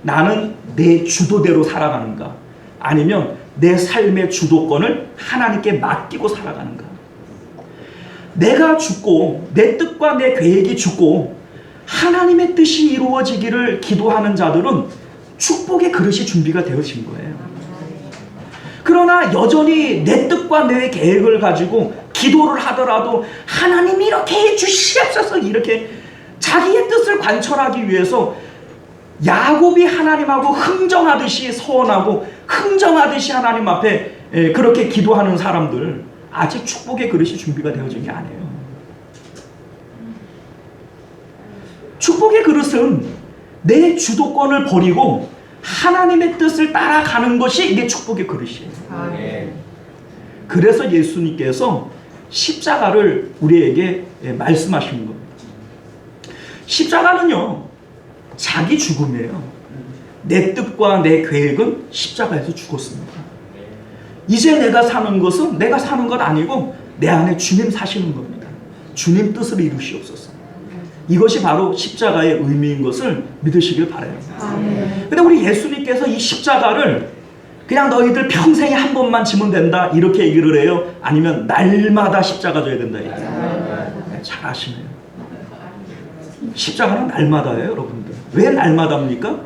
나는 내 주도대로 살아가는가? 아니면 내 삶의 주도권을 하나님께 맡기고 살아가는가? 내가 죽고 내 뜻과 내 계획이 죽고 하나님의 뜻이 이루어지기를 기도하는 자들은 축복의 그릇이 준비가 되어진 거예요. 그러나 여전히 내 뜻과 내 계획을 가지고 기도를 하더라도 하나님이 이렇게 해주시옵소서 이렇게 자기의 뜻을 관철하기 위해서 야곱이 하나님하고 흥정하듯이 서원하고 흥정하듯이 하나님 앞에 그렇게 기도하는 사람들, 아직 축복의 그릇이 준비가 되어진 게 아니에요. 축복의 그릇은 내 주도권을 버리고 하나님의 뜻을 따라가는 것이 이게 축복의 그릇이에요. 그래서 예수님께서 십자가를 우리에게 말씀하시는 겁니다. 십자가는요, 자기 죽음이에요. 내 뜻과 내 계획은 십자가에서 죽었습니다. 이제 내가 사는 것은 내가 사는 것 아니고 내 안에 주님 사시는 겁니다. 주님 뜻을 이루시옵소서. 이것이 바로 십자가의 의미인 것을 믿으시길 바라요. 근데 우리 예수님께서 이 십자가를 그냥 너희들 평생에 한 번만 지면 된다 이렇게 얘기를 해요? 아니면 날마다 십자가 져야 된다 이렇게? 네, 잘 아시네요. 십자가는 날마다예요, 여러분들. 왜 날마다입니까?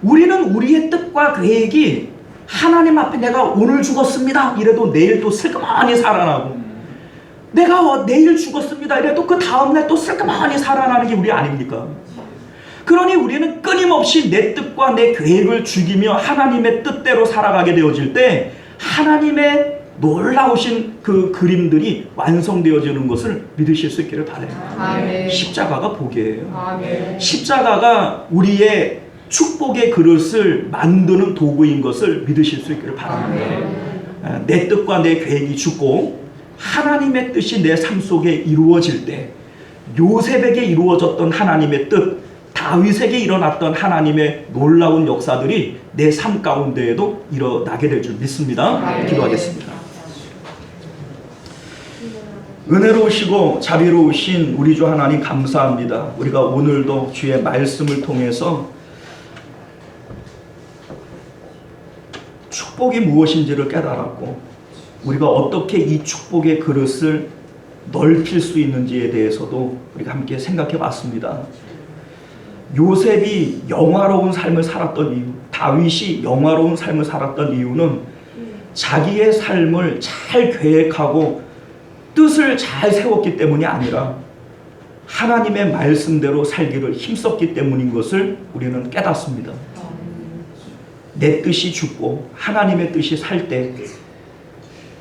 우리는 우리의 뜻과 계획이 하나님 앞에 내가 오늘 죽었습니다 이래도 내일 또 슬그머니 살아나고, 내가 내일 죽었습니다 이래도 그 다음날 또 슬그머니 살아나는 게 우리 아닙니까? 그러니 우리는 끊임없이 내 뜻과 내 계획을 죽이며 하나님의 뜻대로 살아가게 되어질 때 하나님의 놀라우신 그 그림들이 완성되어지는 것을 믿으실 수 있기를 바라요. 아멘. 십자가가 복이에요. 아멘. 십자가가 우리의 축복의 그릇을 만드는 도구인 것을 믿으실 수 있기를 바랍니다. 아멘. 내 뜻과 내 계획이 죽고 하나님의 뜻이 내 삶 속에 이루어질 때, 요셉에게 이루어졌던 하나님의 뜻, 다윗에게 일어났던 하나님의 놀라운 역사들이 내 삶 가운데에도 일어나게 될 줄 믿습니다. 기도하겠습니다. 은혜로우시고 자비로우신 우리 주 하나님 감사합니다. 우리가 오늘도 주의 말씀을 통해서 축복이 무엇인지를 깨달았고, 우리가 어떻게 이 축복의 그릇을 넓힐 수 있는지에 대해서도 우리가 함께 생각해 봤습니다. 요셉이 영화로운 삶을 살았던 이유, 다윗이 영화로운 삶을 살았던 이유는 자기의 삶을 잘 계획하고 뜻을 잘 세웠기 때문이 아니라 하나님의 말씀대로 살기를 힘썼기 때문인 것을 우리는 깨닫습니다. 내 뜻이 죽고 하나님의 뜻이 살 때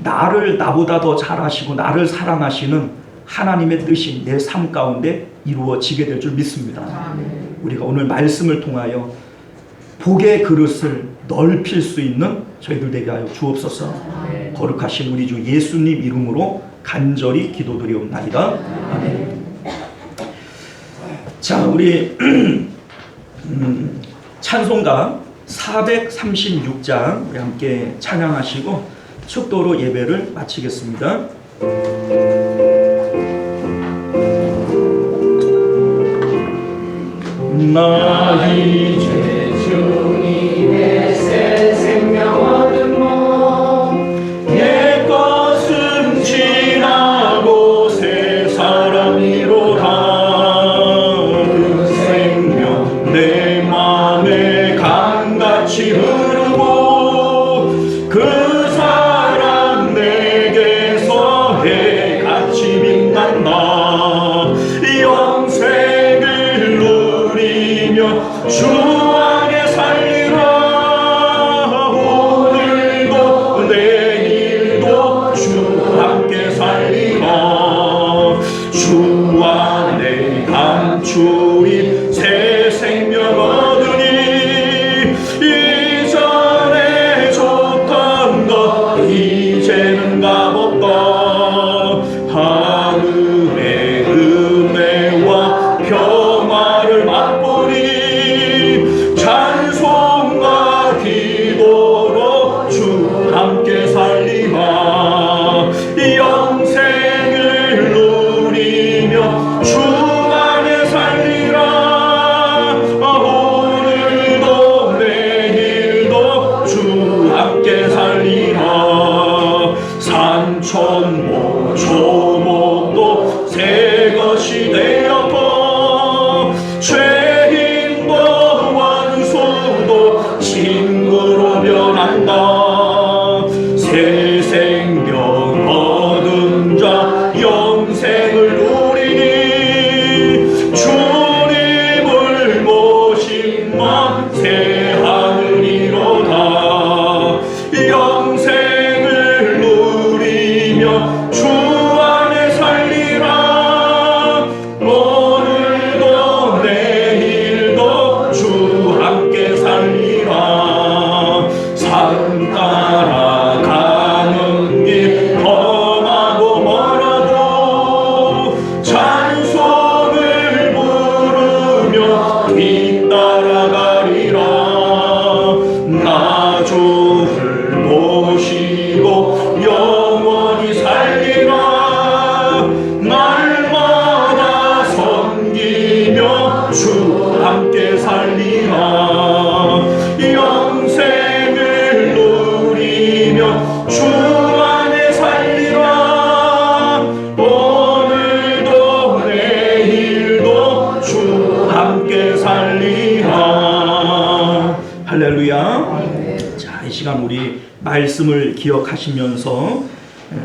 나를 나보다 더 잘하시고 나를 사랑하시는 하나님의 뜻이 내 삶 가운데 이루어지게 될 줄 믿습니다. 우리가 오늘 말씀을 통하여 복의 그릇을 넓힐 수 있는 저희들 되게 하여 주옵소서. 거룩하신 우리 주 예수님 이름으로 간절히 기도드리옵나이다. 아멘. 자, 우리 찬송가 436장 우리 함께 찬양하시고 축도로 예배를 마치겠습니다. 나 이제 주님의 새 생명 얻은 몸, 옛 것은 지나고 새 사람이로다. 그 생명 내 맘에 강같이 흐르고 그 사랑 내게서 해같이 빛난다. 영생을 누리며 주 안에 살리라. 오늘도 내일도 주 함께 살리라. 주 안에 감추인 새 생명 얻으니 이전에 줬던 것 이제는 값없다. 하늘의 은혜와 평화를 맛보니 찬송과 기도로 주 함께 살리라. 영생을 누리며 주 안에 살리라. 오늘도 내일도 주 함께 살리라. 산천모 초목도 새 것이 되었고 죄인도 원수도 친구로 변한다. 모시고 영원히 살리라. 날마다 섬기며 주 함께 살리라. 영생을 누리며 주 안에 살리라. 오늘도 내일도 주 함께 살리라. 할렐루야. 자, 이 시간 우리 말씀을 기억하시면서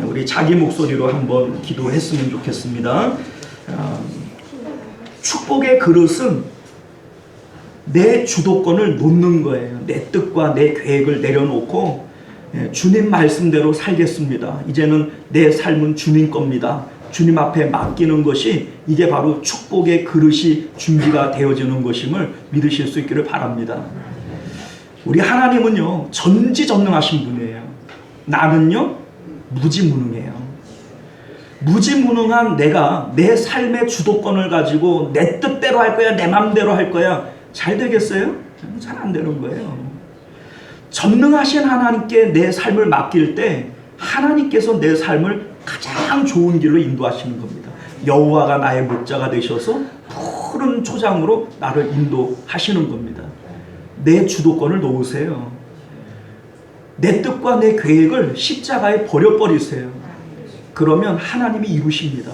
우리 자기 목소리로 한번 기도했으면 좋겠습니다. 축복의 그릇은 내 주도권을 놓는 거예요. 내 뜻과 내 계획을 내려놓고 주님 말씀대로 살겠습니다. 이제는 내 삶은 주님 겁니다. 주님 앞에 맡기는 것이 이게 바로 축복의 그릇이 준비가 되어지는 것임을 믿으실 수 있기를 바랍니다. 우리 하나님은요, 전지전능하신 분이에요. 나는요, 무지무능해요. 무지무능한 내가 내 삶의 주도권을 가지고 내 뜻대로 할 거야, 내 맘대로 할 거야, 잘 되겠어요? 잘 안 되는 거예요. 전능하신 하나님께 내 삶을 맡길 때 하나님께서 내 삶을 가장 좋은 길로 인도하시는 겁니다. 여호와가 나의 목자가 되셔서 푸른 초장으로 나를 인도하시는 겁니다. 내 주도권을 놓으세요. 내 뜻과 내 계획을 십자가에 버려버리세요. 그러면 하나님이 이루십니다.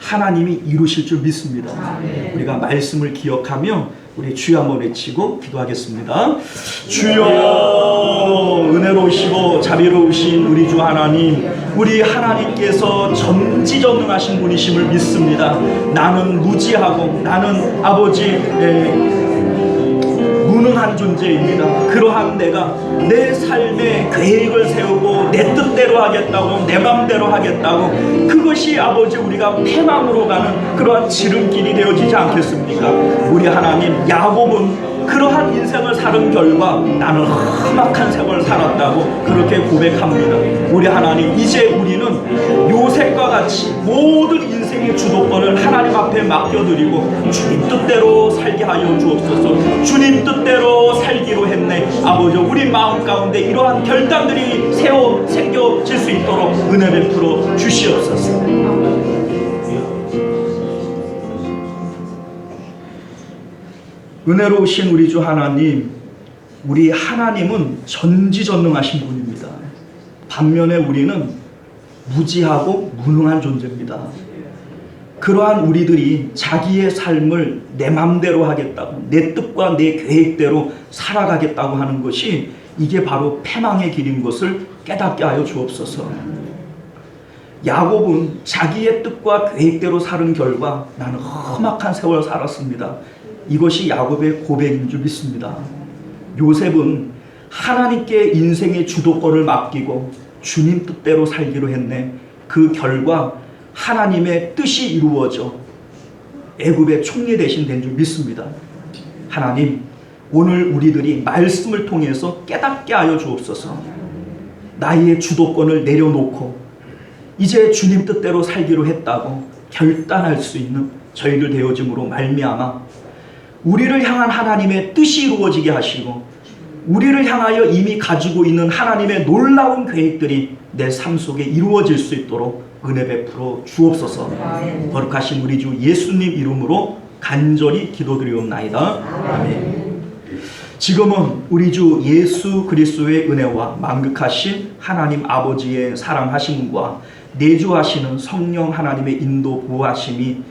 하나님이 이루실 줄 믿습니다. 우리가 말씀을 기억하며 우리 주여 한번 외치고 기도하겠습니다. 주여, 은혜로우시고 자비로우신 우리 주 하나님, 우리 하나님께서 전지전능하신 분이심을 믿습니다. 나는 무지하고 나는 아버지 무능한 존재입니다. 그러한 내가 내 삶의 계획을 세우고 내 뜻대로 하겠다고, 내 맘대로 하겠다고, 그것이 아버지 우리가 패망으로 가는 그러한 지름길이 되어지지 않겠습니까? 우리 하나님, 야곱은 그러한 인생을 사는 결과 나는 험악한 세월을 살았다고 그렇게 고백합니다. 우리 하나님, 이제 우리는 요셉과 같이 모든 인생의 주도권을 하나님 앞에 맡겨드리고 주님 뜻대로 살게 하여 주옵소서. 주님 뜻대로 살기로 했네. 아버지, 우리 마음 가운데 이러한 결단들이 생겨질 수 있도록 은혜 베풀어 주시옵소서. 은혜로우신 우리 주 하나님, 우리 하나님은 전지전능하신 분입니다. 반면에 우리는 무지하고 무능한 존재입니다. 그러한 우리들이 자기의 삶을 내 맘대로 하겠다고, 내 뜻과 내 계획대로 살아가겠다고 하는 것이 이게 바로 패망의 길인 것을 깨닫게 하여 주옵소서. 야곱은 자기의 뜻과 계획대로 사는 결과 나는 험악한 세월을 살았습니다. 이것이 야곱의 고백인 줄 믿습니다. 요셉은 하나님께 인생의 주도권을 맡기고 주님 뜻대로 살기로 했네. 그 결과 하나님의 뜻이 이루어져 애굽의 총리 대신 된 줄 믿습니다. 하나님, 오늘 우리들이 말씀을 통해서 깨닫게 하여 주옵소서. 나의 주도권을 내려놓고 이제 주님 뜻대로 살기로 했다고 결단할 수 있는 저희들 되어짐으로 말미암아 우리를 향한 하나님의 뜻이 이루어지게 하시고 우리를 향하여 이미 가지고 있는 하나님의 놀라운 계획들이 내 삶 속에 이루어질 수 있도록 은혜 베풀어 주옵소서. 거룩하신 우리 주 예수님 이름으로 간절히 기도드리옵나이다. 아멘. 지금은 우리 주 예수 그리스도의 은혜와 만극하신 하나님 아버지의 사랑하심과 내주하시는 성령 하나님의 인도 보호하심이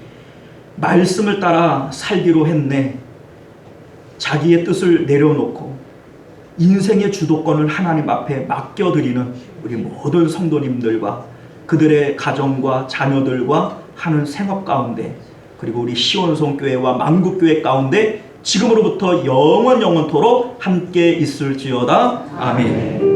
말씀을 따라 살기로 했네. 자기의 뜻을 내려놓고 인생의 주도권을 하나님 앞에 맡겨드리는 우리 모든 성도님들과 그들의 가정과 자녀들과 하는 생업 가운데, 그리고 우리 시온성교회와 만국교회 가운데 지금으로부터 영원토록 함께 있을지어다. 아멘.